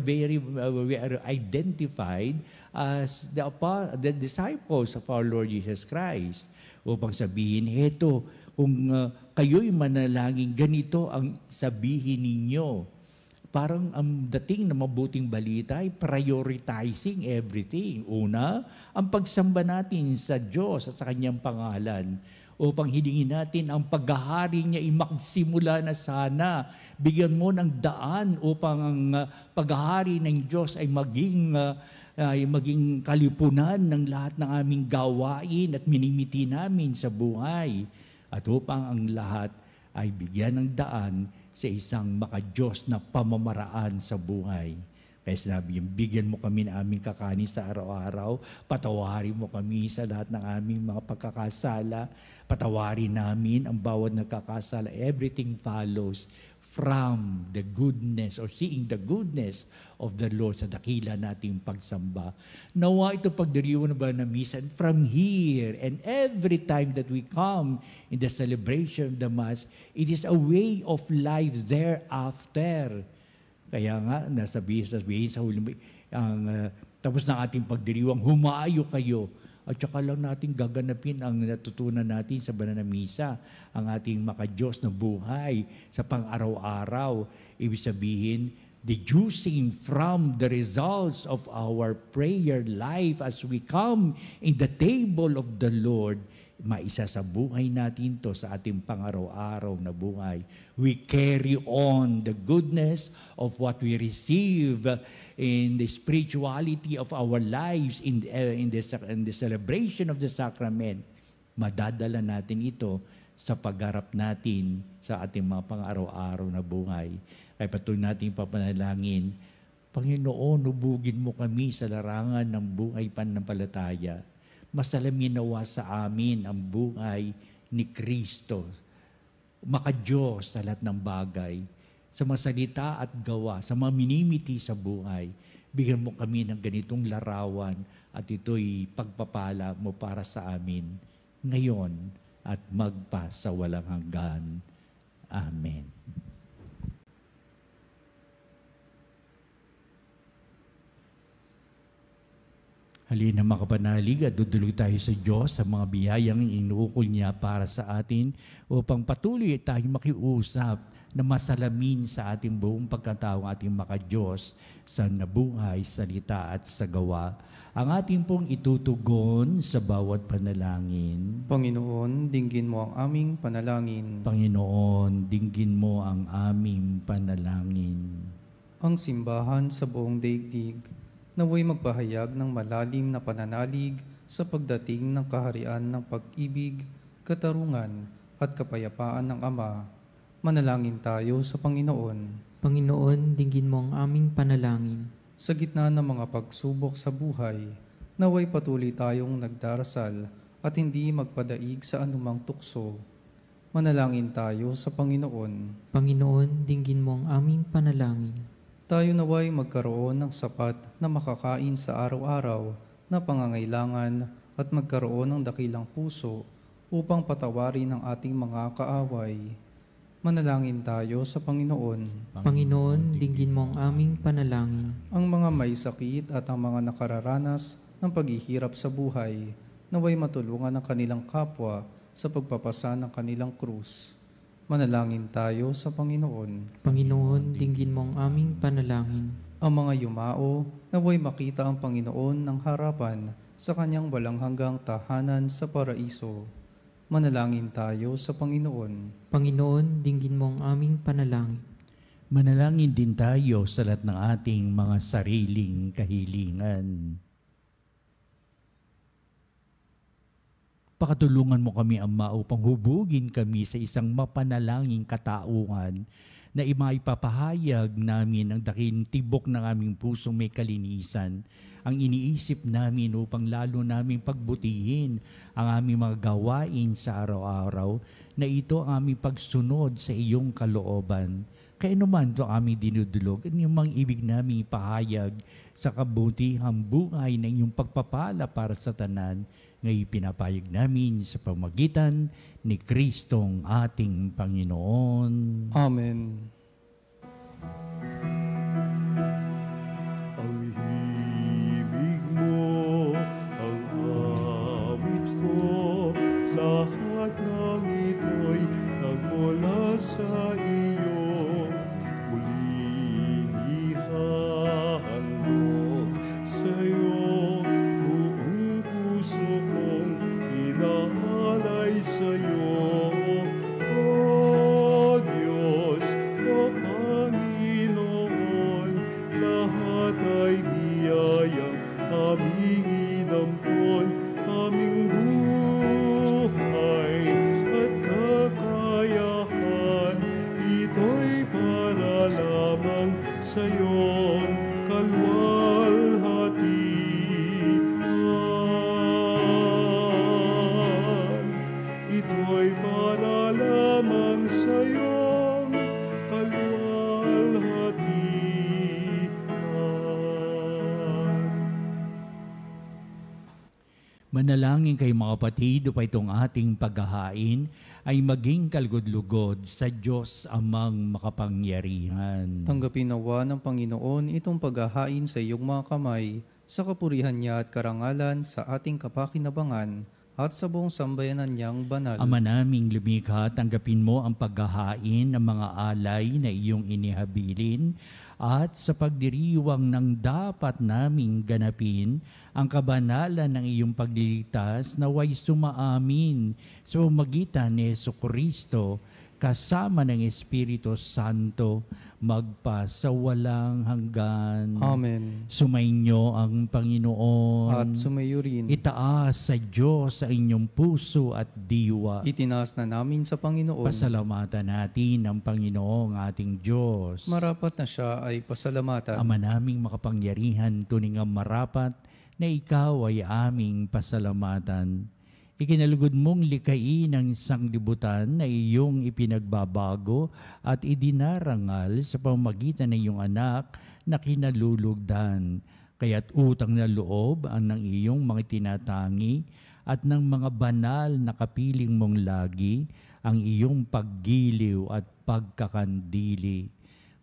identified as the disciples of our Lord Jesus Christ. Upang sabihin, heto, kung kayo'y manalangin, ganito ang sabihin ninyo. Parang ang dating na mabuting balita ay prioritizing everything. Una, ang pagsamba natin sa Diyos at sa Kanyang pangalan upang hilingin natin ang paghahari niya ay magsimula na sana. Bigyan mo ng daan upang ang paghahari ng Diyos ay maging ay maging kalipunan ng lahat ng aming gawain at minimiti namin sa buhay. At upang ang lahat ay bigyan ng daan sa isang makadiyos na pamamaraan sa buhay. Kaya sinabi niya, bigyan mo kami ng aming kakanin sa araw-araw, patawarin mo kami sa lahat ng aming mga pagkakasala, patawarin namin ang bawat nagkakasala. Everything follows from the goodness or seeing the goodness of the Lord sa dakila nating pagsamba. Nawa ito pagdiriwang ba na misa from here and every time that we come in the celebration of the Mass, it is a way of life thereafter. Kaya nga, nasabihin sa huli, tapos ng ating pagdiriwang, humayo kayo. At saka lang natin gaganapin ang natutunan natin sa banal na misa, ang ating makadiyos na buhay sa pang-araw-araw. Ibig sabihin, deducing from the results of our prayer life as we come in the table of the Lord, maisa sa buhay natin to sa ating pang-araw-araw na buhay. We carry on the goodness of what we receive in the spirituality of our lives in the celebration of the sacrament. Madadala natin ito sa pagharap natin sa ating mga pang-araw-araw na buhay. Kaya patuloy natin papanalangin, Panginoon, ubugin mo kami sa larangan ng buhay pananampalataya. Masalamin nawa sa amin ang buhay ni Kristo. Makadiyos sa lahat ng bagay, sa mga salita at gawa, sa mga minimiti sa buhay. Bigyan mo kami ng ganitong larawan at ito'y pagpapala mo para sa amin ngayon at magpa sa walang hanggan. Amen. Halina mga kapanalig at dudulog tayo sa Diyos sa mga biyayang inuukol niya para sa atin upang patuloy tayong makiusap na masalamin sa ating buong pagkatao ating makadiyos sa nabuhay, salita at sa gawa. Ang ating pong itutugon sa bawat panalangin. Panginoon, dinggin mo ang aming panalangin. Panginoon, dinggin mo ang aming panalangin. Ang simbahan sa buong daigdig, naway magpahayag ng malalim na pananalig sa pagdating ng kaharian ng pag-ibig, katarungan at kapayapaan ng Ama. Manalangin tayo sa Panginoon. Panginoon, dinggin mo ang aming panalangin. Sa gitna ng mga pagsubok sa buhay, naway patuloy tayong nagdarasal at hindi magpadaig sa anumang tukso. Manalangin tayo sa Panginoon. Panginoon, dinggin mo ang aming panalangin. Tayo naway magkaroon ng sapat na makakain sa araw-araw na pangangailangan at magkaroon ng dakilang puso upang patawarin ang ating mga kaaway. Manalangin tayo sa Panginoon. Panginoon, dinggin mo ang aming panalangin. Ang mga may sakit at ang mga nakararanas ng paghihirap sa buhay, naway matulungan ang kanilang kapwa sa pagpapasa ng kanilang krus. Manalangin tayo sa Panginoon. Panginoon, dinggin mo ang aming panalangin. Ang mga yumao, naway makita ang Panginoon ng harapan sa kanyang walang hanggang tahanan sa paraiso. Manalangin tayo sa Panginoon. Panginoon, dinggin mo ang aming panalangin. Manalangin din tayo sa lahat ng ating mga sariling kahilingan. Pakatulungan mo kami, Ama, upang hubugin kami sa isang mapanalangin katauhan na maipapahayag namin ang dakilang tibok ng aming pusong may kalinisan, ang iniisip namin upang lalo naming pagbutihin ang aming mga gawain sa araw-araw, na ito ang aming pagsunod sa iyong kalooban. Kaya naman ito aming dinudulog, ang iyong mga ibig namin ipahayag sa kabutihang buhay ng iyong pagpapala para sa tanan, ngayon pinapayag namin sa pamagitan ni Kristong ating Panginoon. Amen. Ang himig mo, ang awit ko, lahat ng ito'y nagmula sa iyo. Muling ihahandog sa iyo, buong puso kong inaalay sa iyo. O Diyos, o Panginoon, iyong kalwalhatian. Ito'y para lamang sa iyong kalwalhatian. Manalangin kayo mga kapatid, upay itong ating paghahain ay maging kalugod-lugod sa Diyos amang makapangyarihan. Tanggapin nawa ng Panginoon itong paghahain sa iyong mga kamay, sa kapurihan niya at karangalan sa ating kapakinabangan at sa buong sambayanan niyang banal. Ama naming lumikha, tanggapin mo ang paghahain ng mga alay na iyong inihabilin at sa pagdiriwang ng dapat naming ganapin ang kabanalan ng iyong pagliligtas, naway sumaamin sa pamamagitan ni Jesucristo kasama ng Espiritu Santo magpa sa walang hanggan. Amen. Sumainyo ang Panginoon. At sumayo rin. Itaas sa Diyos sa inyong puso at diwa. Itinaas na namin sa Panginoon. Pasalamatan natin ang Panginoong ating Diyos. Marapat na siya ay pasalamatan. Ama naming makapangyarihan, tuning ang marapat na ikaw ay aming pasalamatan. Ikinalugod mong likain ang sanglibutan na iyong ipinagbabago at idinarangal sa pamamagitan ng iyong anak na kinalulugdan. Kaya't utang na loob ang ng iyong mga tinatangi at ng mga banal na kapiling mong lagi ang iyong paggiliw at pagkakandili.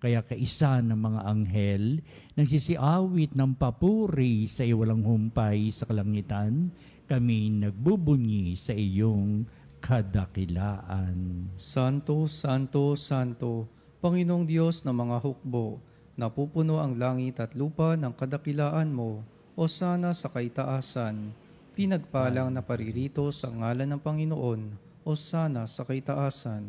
Kaya kaisa ng mga anghel nagsisiawit ng papuri sa iwalang humpay sa kalangitan, kami nagbubunyi sa iyong kadakilaan. Santo, Santo, Santo, Panginoong Diyos ng mga hukbo, napupuno ang langit at lupa ng kadakilaan mo, o sana sa kaitaasan. Pinagpalang na paririto sa ngalan ng Panginoon, o sana sa kaitaasan.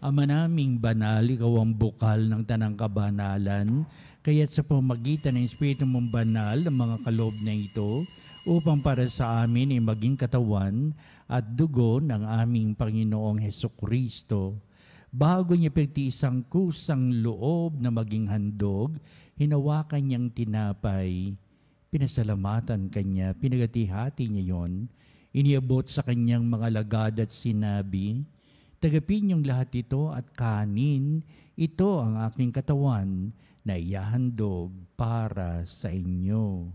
Ama naming banal, ikaw ang bukal ng tanang kabanalan, kaya't sa pamagitan ng Espiritu mong banal, ang mga kaloob na ito, upang para sa amin ay maging katawan at dugo ng aming Panginoong Hesukristo. Bago niya pagtiis ang kusang loob na maging handog, hinawakan niyang tinapay. Pinasalamatan kanya, pinagati-hati niya yon, iniabot sa kanyang mga lagad at sinabi, "Tagapin niyong lahat ito at kanin, ito ang aking katawan na ihahandog para sa inyo."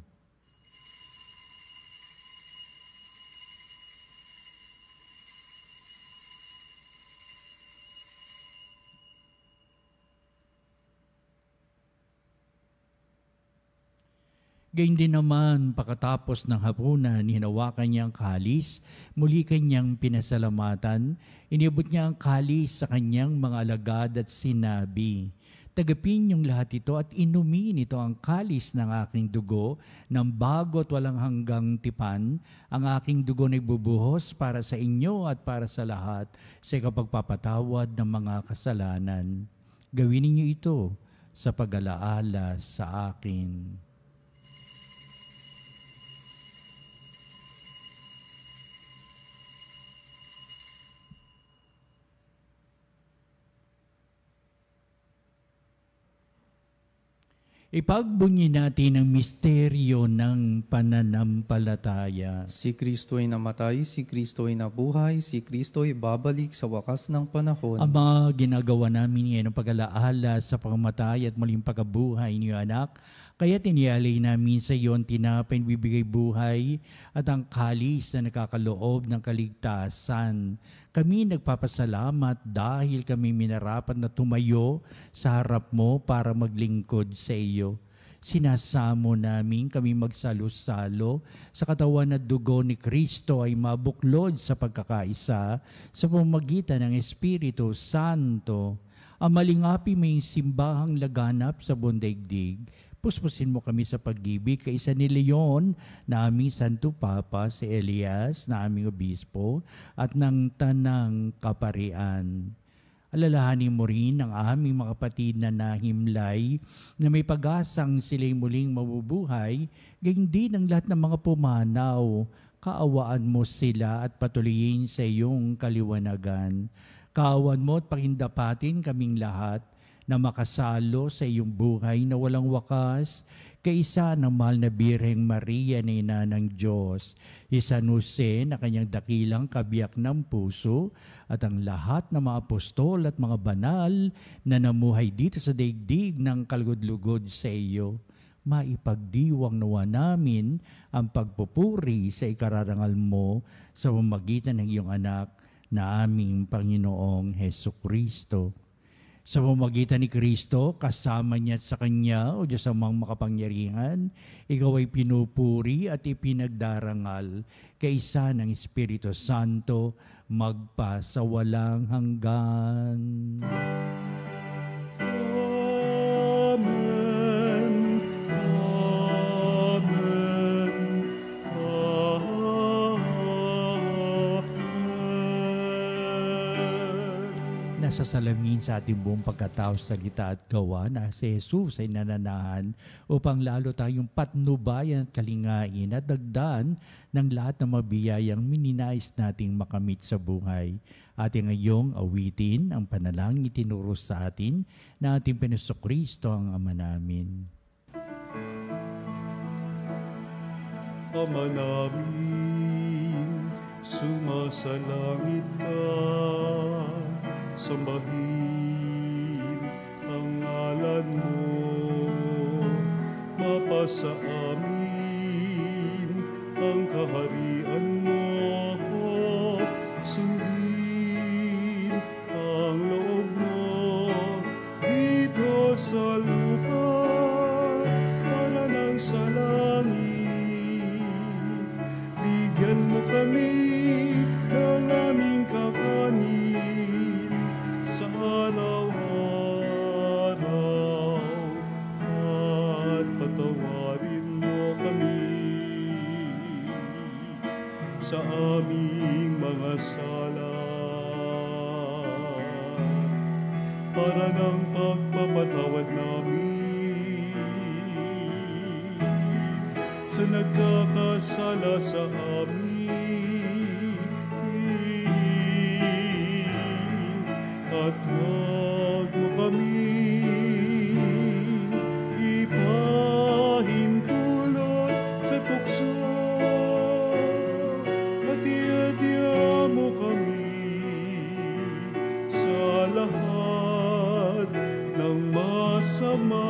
Gayun din naman, pagkatapos ng hapunan, hinawakan niya ang kalis, muli kanyang pinasalamatan, iniabot niya ang kalis sa kanyang mga alagad at sinabi, "Tagapin niyong lahat ito at inumin ito ang kalis ng aking dugo, ng bago at walang hanggang tipan, ang aking dugo na ibubuhos para sa inyo at para sa lahat sa ikapagpapatawad ng mga kasalanan. Gawin niyo ito sa pag-alaala sa akin." Ipagbunyi natin ang misteryo ng pananampalataya. Si Kristo ay namatay, si Kristo ay nabuhay, si Kristo ay babalik sa wakas ng panahon. Ama, ginagawa namin ngayon ang pag-alaala sa pagkamatay at muling pagkabuhay niyo anak, kaya tinialay namin sa iyo ang tinapay na bibigay buhay at ang kalis na nakakaloob ng kaligtasan. Kami nagpapasalamat dahil kami minarapat na tumayo sa harap mo para maglingkod sa iyo. Sinasamo namin kami magsalo-salo sa katawan at dugo ni Kristo ay mabuklod sa pagkakaisa sa pamamagitan ng Espiritu Santo. Ang malingapi may simbahang laganap sa buong daigdig. Puspusin mo kami sa pag-ibig kaisa ni Leon na aming Santo Papa, si Elias na aming Obispo at ng Tanang Kaparian. Alalahanin mo rin ang aming mga kapatid na nahimlay na may pag-asang sila'y muling mabubuhay, gayon din ang lahat ng mga pumanaw. Kaawaan mo sila at patuloyin sa iyong kaliwanagan. Kaawaan mo at pakindapatin kaming lahat na makasalo sa iyong buhay na walang wakas, kaisa ng mahal na Birheng Maria na ina ng Diyos, si San Jose na kanyang dakilang kabiyak ng puso, at ang lahat ng mga apostol at mga banal na namuhay dito sa daigdig ng kalugod-lugod sa iyo, maipagdiwang nawa namin ang pagpupuri sa ikararangal mo sa pamamagitan ng iyong anak na aming Panginoong Hesukristo. Sa pamamagitan ni Kristo, kasama niya at sa Kanya, o Diyos amang makapangyarihan, ikaw ay pinupuri at ipinagdarangal kaisa ng Espiritu Santo, magpa sa walang hanggan. Amen. Nasa salamin sa ating buong pagkatao, salita at gawa na si Jesus ay nananahan upang lalo tayong patnubayan at kalingain at dagdan ng lahat ng mabiyayang mininais nating makamit sa buhay. Ating ngayong awitin ang panalangin itinuro sa atin na ating Jesucristo ang Ama namin. Ama namin, sumasalangit ka, sambahin ang ngalan mo, mapasa amin ang kaharian mo, sundin ang loob mo dito sa lupa para nang sa langit. Bigyan mo kami ng aming kakanin sa araw-araw at patawarin mo kami sa aming mga sala para ng pagpapatawad namin sa nagkakasala sa amin. At huwag mo kami ipahintulot sa tukso, at iadya mo kami sa lahat ng masama.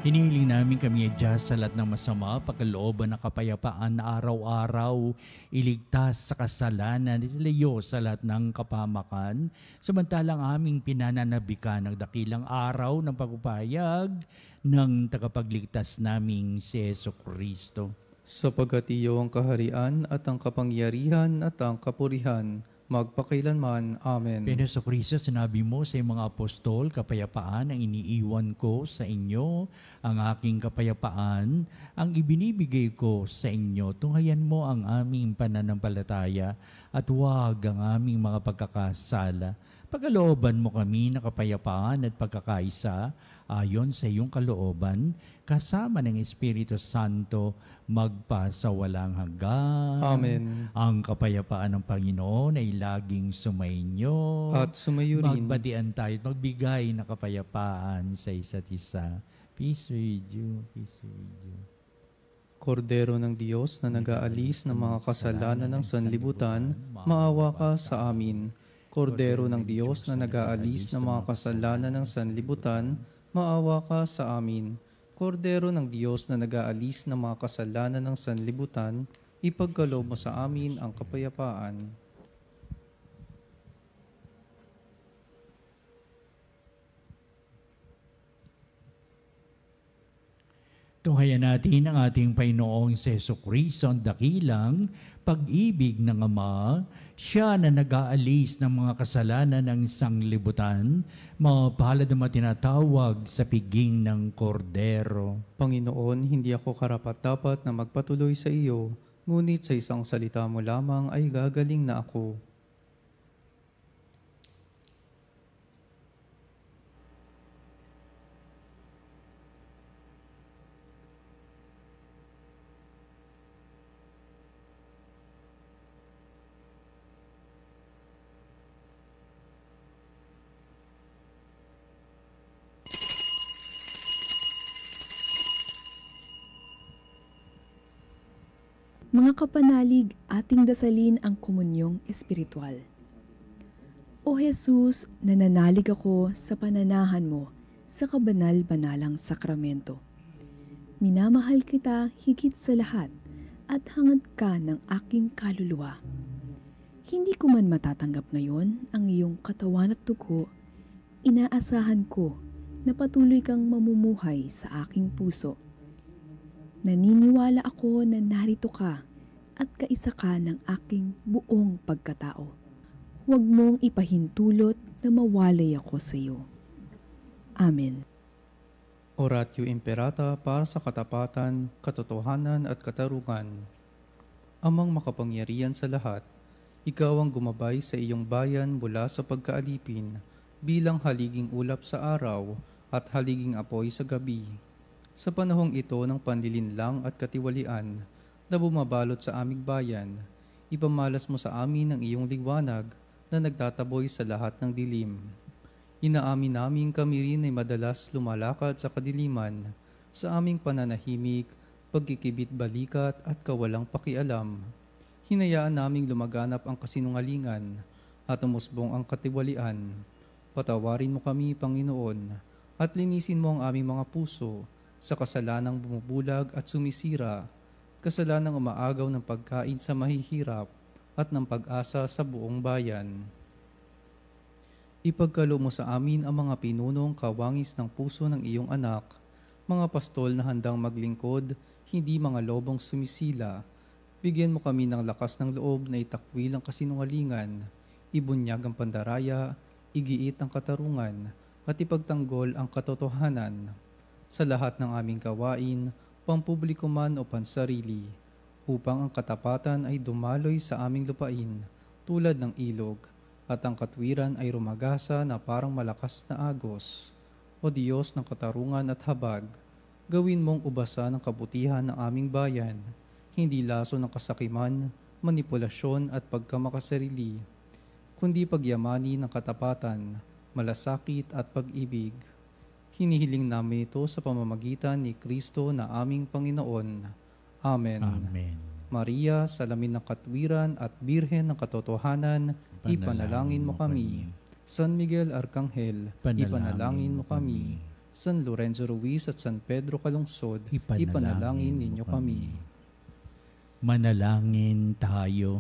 Hinihiling namin kami adjust sa lahat ng masama, pagkalooban ng kapayapaan na araw-araw, iligtas sa kasalanan, itilayo sa lahat ng kapahamakan, samantalang aming pinananabikan ng dakilang araw ng pagpapahayag ng tagapagligtas naming si Jesucristo. Sapagkat iyo ang kaharian at ang kapangyarihan at ang kapurihan, magpakailanman. Amen. Jesucristo, sinabi mo sa mga apostol, kapayapaan ang iniiwan ko sa inyo, ang aking kapayapaan ang ibinibigay ko sa inyo. Tunghayan mo ang aming pananampalataya at huwag ang aming mga pagkakasala. Pagkalooban mo kami na kapayapaan at pagkakaisa ayon sa iyong kalooban, kasama ng Espiritu Santo, magpa sa walang hanggan. Amen. Ang kapayapaan ng Panginoon ay laging sumainyo. At sumayo rin. Magbatian tayo at magbigay ng kapayapaan sa isa't isa. Peace with you. Peace with you. Kordero ng Diyos na nag-aalis ng mga kasalanan ng sanlibutan, maawa ka sa amin. Kordero ng Diyos na nag-aalis ng mga kasalanan ng sanlibutan, maawa ka sa amin. Kordero ng Diyos na nag-aalis ng mga kasalanan ng sanlibutan, ipagkaloob mo sa amin ang kapayapaan. Tunghayan natin ang ating Panginoong Jesucristo, ang dakilang pag-ibig ng Ama, siya na nag-aalis ng mga kasalanan ng sanglibutan, mga palad na tinatawag sa piging ng kordero. Panginoon, hindi ako karapat-dapat na magpatuloy sa iyo, ngunit sa isang salita mo lamang ay gagaling na ako. Mga kapanalig, ating dasalin ang komunyong espiritual. O Jesus, nananalig ako sa pananahan mo sa kabanal-banalang sakramento. Minamahal kita higit sa lahat at hangad ka ng aking kaluluwa. Hindi ko man matatanggap ngayon ang iyong katawan at dugo, inaasahan ko na patuloy kang mamumuhay sa aking puso. Naniniwala ako na narito ka at kaisa ka ng aking buong pagkatao. Huwag mong ipahintulot na mawalay ako sa iyo. Amen. Oratio Imperata para sa katapatan, katotohanan at katarungan. Amang makapangyarihan sa lahat, ikaw ang gumabay sa iyong bayan mula sa pagkaalipin bilang haliging ulap sa araw at haliging apoy sa gabi. Sa panahong ito ng panlilinlang at katiwalian na bumabalot sa aming bayan, ipamalas mo sa amin ang iyong liwanag na nagtataboy sa lahat ng dilim. Inaamin namin kami rin ay madalas lumalakad sa kadiliman, sa aming pananahimik, pagkikibit-balikat at kawalang pakialam. Hinayaan naming lumaganap ang kasinungalingan at umusbong ang katiwalian. Patawarin mo kami, Panginoon, at linisin mo ang aming mga puso sa kasalanang bumubulag at sumisira, kasalanang umaagaw ng pagkain sa mahihirap at ng pag-asa sa buong bayan. Ipagkaloob mo sa amin ang mga pinunong kawangis ng puso ng iyong anak, mga pastol na handang maglingkod, hindi mga lobong sumisila. Bigyan mo kami ng lakas ng loob na itakwil ang kasinungalingan, ibunyag ang pandaraya, igiit ang katarungan, at ipagtanggol ang katotohanan. Sa lahat ng aming gawain, pampubliko man o pansarili, upang ang katapatan ay dumaloy sa aming lupain, tulad ng ilog, at ang katwiran ay rumagasa na parang malakas na agos. O Diyos ng katarungan at habag, gawin mong ubasa ng kabutihan ng aming bayan, hindi laso ng kasakiman, manipulasyon at pagkamakasarili, kundi pagyamani ng katapatan, malasakit at pag-ibig. Hinihiling namin ito sa pamamagitan ni Kristo na aming Panginoon. Amen. Amen. Maria, salamin ng katwiran at birhen ng katotohanan, ipanalangin mo kami. San Miguel Arcangel, ipanalangin mo kami. San Lorenzo Ruiz at San Pedro Calungsod, ipanalangin ninyo kami. Manalangin tayo.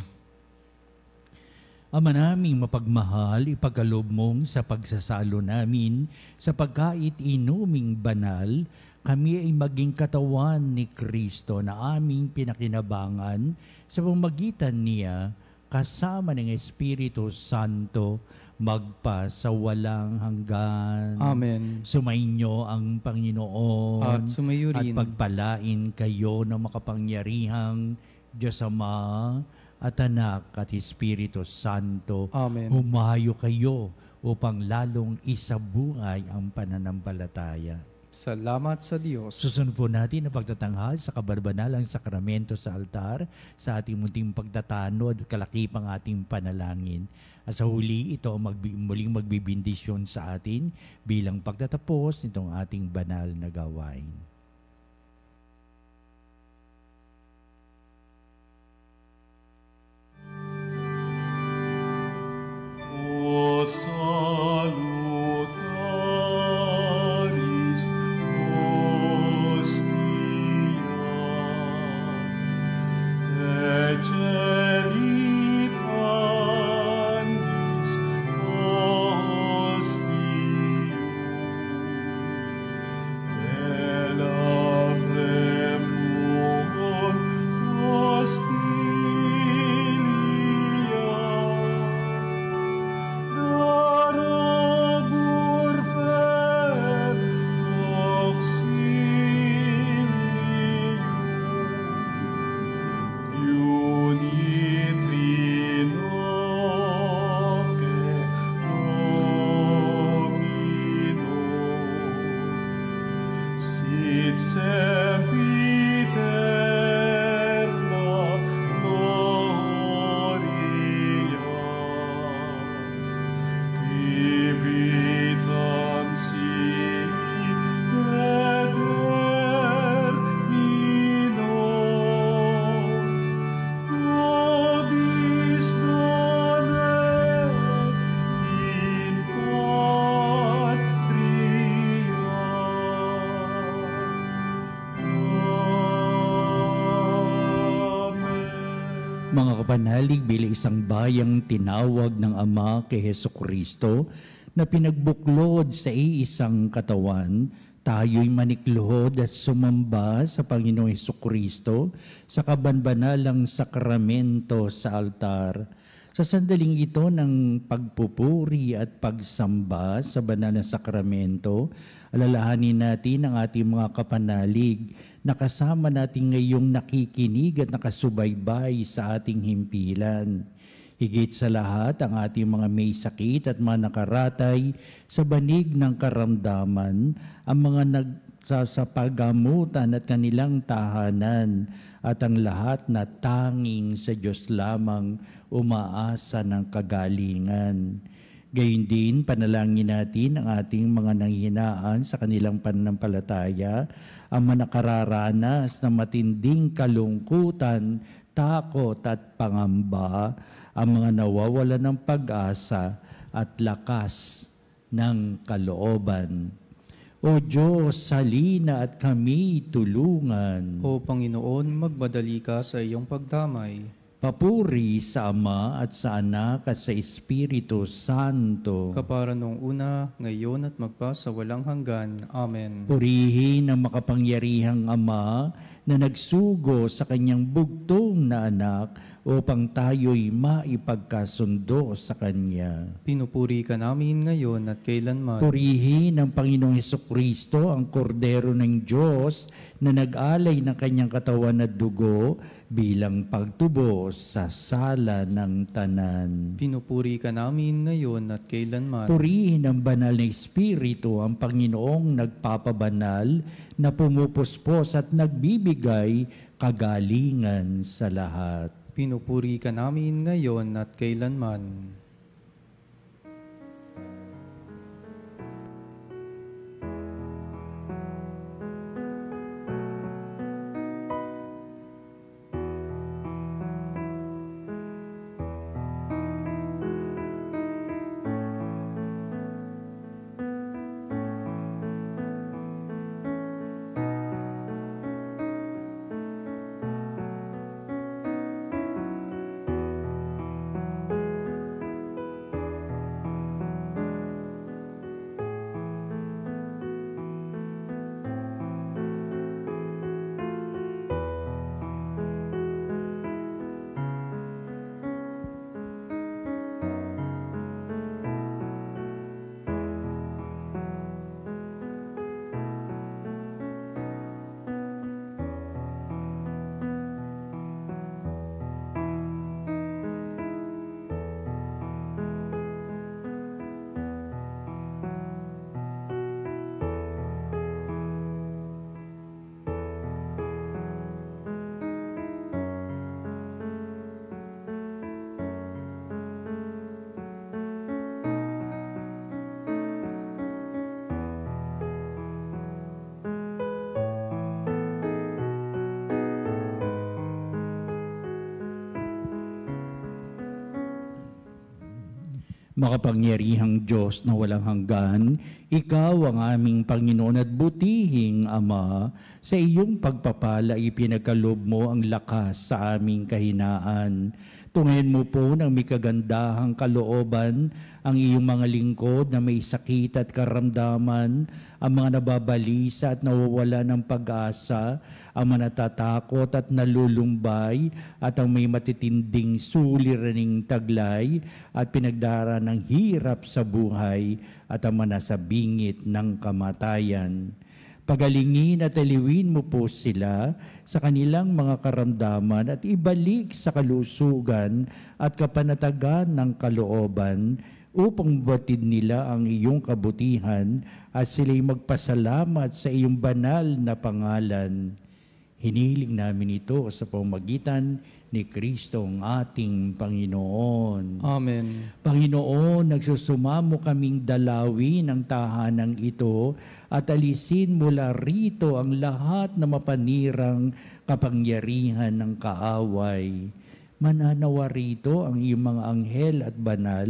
Ama naming mapagmahal, ipagkaloob mong sa pagsasalo namin sa pagkait inuming banal, kami ay maging katawan ni Kristo na aming pinakinabangan sa pamamagitan niya kasama ng Espiritu Santo magpa sa walang hanggan. Amen. Sumainyo ang Panginoon at sumayo rin. At pagpalain kayo ng makapangyarihang Diyos Ama at Anak at Espiritu Santo. Amen. Humayo kayo upang lalong isabuhay ang pananampalataya. Salamat sa Diyos. Susunod po natin ang pagtatanghal sa kabarabanalang sakramento sa altar sa ating munting pagtatanod at kalakipang ating panalangin. At sa huli, ito ang muling magbibindisyon sa atin bilang pagtatapos nitong ating banal na gawain. O salutaris hostia, te celi pandis hostium, te labremur hostilia, darabur per auxilium, unitri noce Domino, sit sempiterna gloria, vitam sic et termino, Mga kapanalig, bilang isang bayang tinawag ng Ama kay Hesukristo na pinagbuklod sa iisang katawan, tayo'y manikluhod at sumamba sa Panginoong Hesukristo sa kabanbanalang sakramento sa altar. Sa sandaling ito ng pagpupuri at pagsamba sa banal na sakramento, alalahanin natin ang ating mga kapanalig na kasama natin ngayong nakikinig at nakasubaybay sa ating himpilan. Higit sa lahat, ang ating mga may sakit at mga nakaratay sa banig ng karamdaman, ang mga nagsasapagamutan at kanilang tahanan, at ang lahat na tanging sa Diyos lamang umaasa ng kagalingan. Gayun din, panalangin natin ang ating mga nanghihinaan sa kanilang pananampalataya, ang mga nakararanas ng matinding kalungkutan, takot at pangamba, ang mga nawawala ng pag-asa at lakas ng kalooban. O Diyos, halina at kami tulungan. O Panginoon, magmadali ka sa iyong pagdamay. Papuri sa Ama at sa Anak at sa Espiritu Santo. Kapara nung una, ngayon at magpasawalang hanggan. Amen. Purihin ang makapangyarihang Ama na nagsugo sa kanyang bugtong na anak upang tayo'y maipagkasundo sa Kanya. Pinupuri ka namin ngayon at kailanman. Purihin ang Panginoong Hesukristo, ang Kordero ng Diyos na nag-alay ng kanyang katawan at dugo bilang pagtubos sa sala ng tanan. Pinupuri ka namin ngayon at kailanman. Purihin ang banal na Espiritu, ang Panginoong nagpapabanal na pumupuspos at nagbibigay kagalingan sa lahat. Pinupuri ka namin ngayon at kailanman. Makapangyarihang Diyos na walang hanggan, Ikaw ang aming Panginoon at butihing Ama, sa iyong pagpapala ipinagkaloob mo ang lakas sa aming kahinaan. Tungayan mo po ng may kagandahang kalooban ang iyong mga lingkod na may sakit at karamdaman, ang mga nababalisa at nawawala ng pag-asa, ang mga natatakot at nalulumbay, at ang may matitinding suliraning taglay at pinagdara ng hirap sa buhay, at ang mga nasa bingit ng kamatayan. Pagalingin at aliwin mo po sila sa kanilang mga karamdaman at ibalik sa kalusugan at kapanatagan ng kalooban upang batid nila ang iyong kabutihan at sila'y magpasalamat sa iyong banal na pangalan. Hiniling namin ito sa pamamagitan ni Kristo ang ating Panginoon. Amen. Panginoon, nagsusumamo kaming dalawin ang tahanang ito at alisin mula rito ang lahat na mapanirang kapangyarihan ng kaaway. Mananawa rito ang iyong mga anghel at banal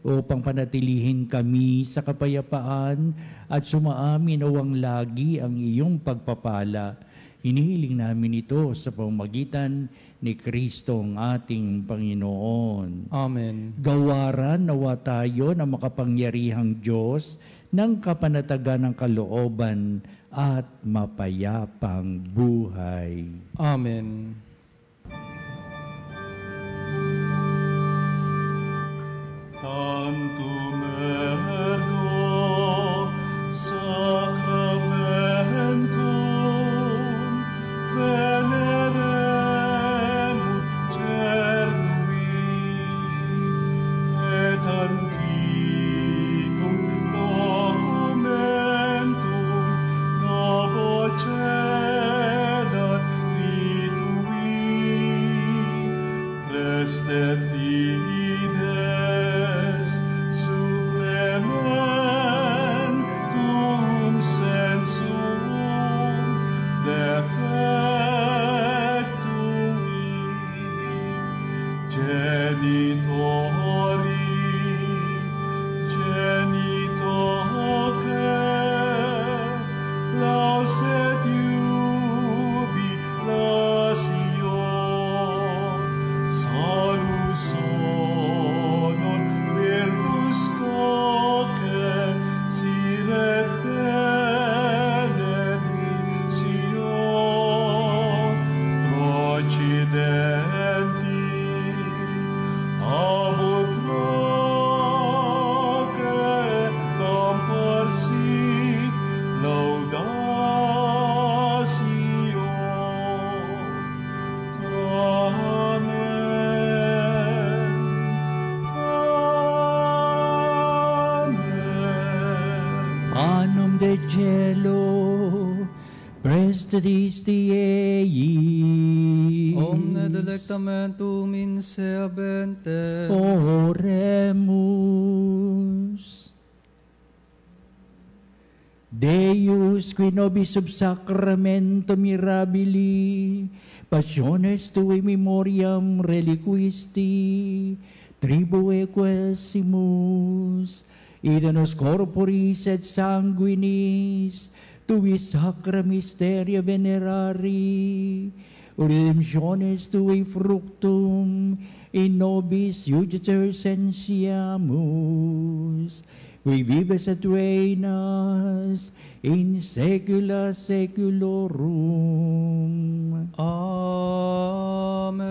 upang panatilihin kami sa kapayapaan at sumaamin awang lagi ang iyong pagpapala. Hinihiling namin ito sa pamamagitan ni Kristong ating Panginoon. Amen. Gawaran nawa tayo ng makapangyarihang Diyos ng kapanatagan ng kalooban at mapayapang buhay. Amen. Tantum ergo sacramentum veneremur cernui et antiquum documentum novo cedat ritui restet fides sucrementum sensum defectui genitori genitoque lauset jubilatio salus honor virtus coque siret benedictio procidenti abut noce comparsit laudatio. Amen. Amen. Anum de cielo, prestes Diei. Omne delectamentum in sea bente. Oremus. Deus, qui nobis sub sacramento mirabili, passiones tui memoriam reliquisti, tribue quesimus, id nos corporis et sanguinis, tui sacra mysteria venerari, redemptiones tui fructum, in nobis iuditor sentiamus, qui vives et reinas in saecula saeculorum. Amen.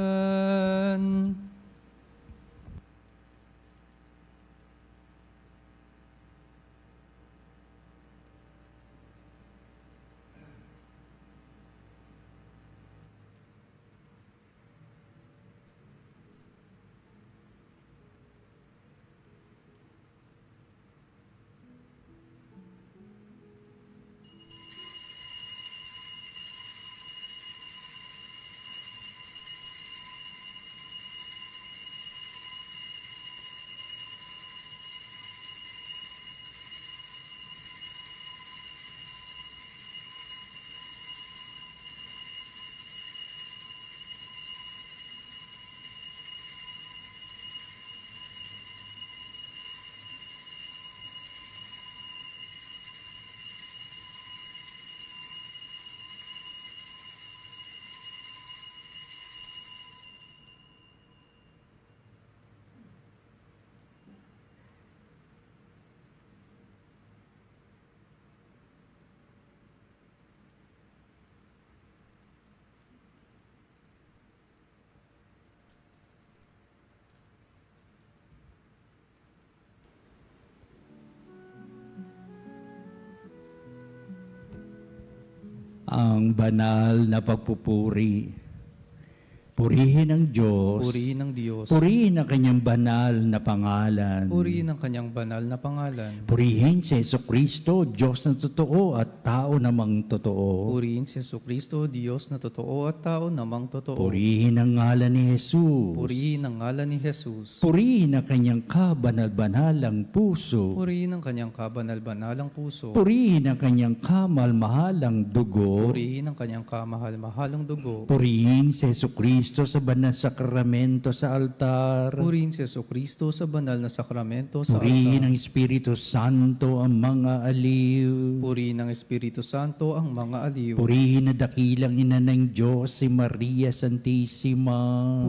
Ang banal na pagpupuri. Purihin ang Diyos. Purihin ang Diyos. Purihin ang kanyang banal na pangalan. Purihin ang kanyang banal na pangalan. Purihin si Jesucristo, Diyos na totoo at tao namang totoo. Purihin si Jesucristo, Diyos na totoo at tao namang totoo. Purihin ang ngalan ni Jesus. Purihin ang ngalan ni Jesus. Purihin ang kanyang kabanal-banalang puso. Purihin ang kanyang kabanal-banalang puso. Purihin ang kanyang kamal-mahalang dugo. Purihin ang kanyang kamahal-mahalang dugo. Purihin si Jesucristo, Jesucristo sa banal na sakramento sa altar. Purihin si Jesucristo sa banal na sakramento sa Purihin altar. ng Espiritu Santo ang mga aliw. Purihin ng Espiritu Santo ang mga aliw. Purihin na dakilang ina ng Diyos si Maria Santissima.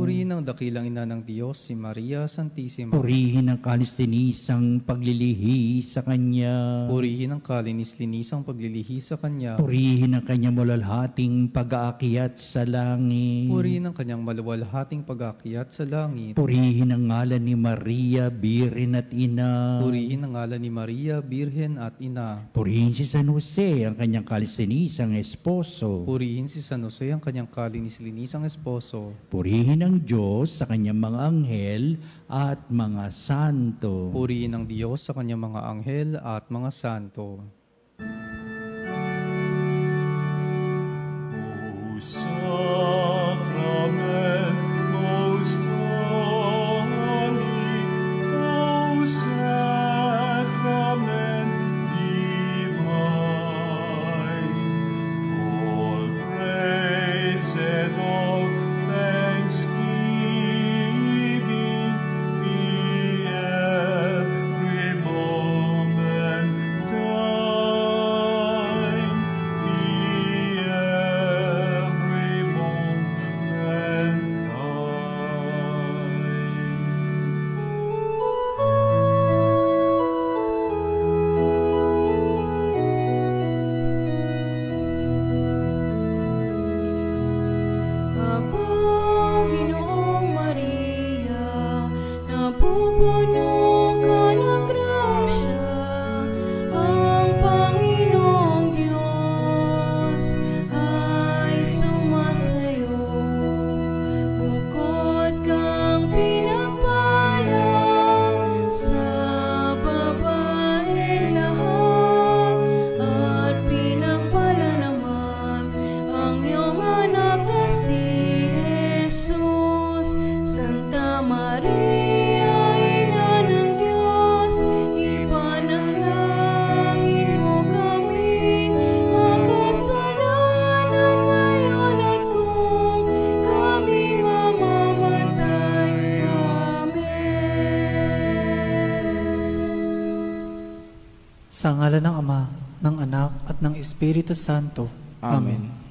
Purihin ang dakilang ina ng Diyos si Maria Santissima. Purihin ang kalis-linisang paglilihi sa Kanya. Purihin ang kalinis-linisang paglilihi sa Kanya. Purihin ang Kanyang malalhating pag-aakyat sa langit. Purihin ang Kanyang maluwalhating pag-aakyat sa langit. Purihin ang ngalan ni Maria, Birhen at Ina. Purihin ang ngalan ni Maria, Birhen at Ina. Purihin si San Jose, ang kanyang kalis-linisang esposo. Purihin si San Jose, ang Kanyang kalinis-linisang esposo. Purihin ang Diyos sa kanyang mga anghel at mga santo. Purihin ang Diyos sa Kanyang mga anghel at mga santo. O Sacrament most holy, O Sacrament divine, all praise and all thanksgiving be every moment thine, be every moment Ginoong Maria, napupuno ka ng grasya, ang Panginoong Diyos ay sumasayo. Bukod kang pinagpala sa babaeng lahat, at pinagpala naman ang iyong anak na si Jesus. Santa Maria, Ina ng Diyos, ipanalangin mo kami makasalanan ngayon at kung kami mamamatay. Amen. Sa ngalan ng Ama, ng Anak at ng Espiritu Santo. Amen.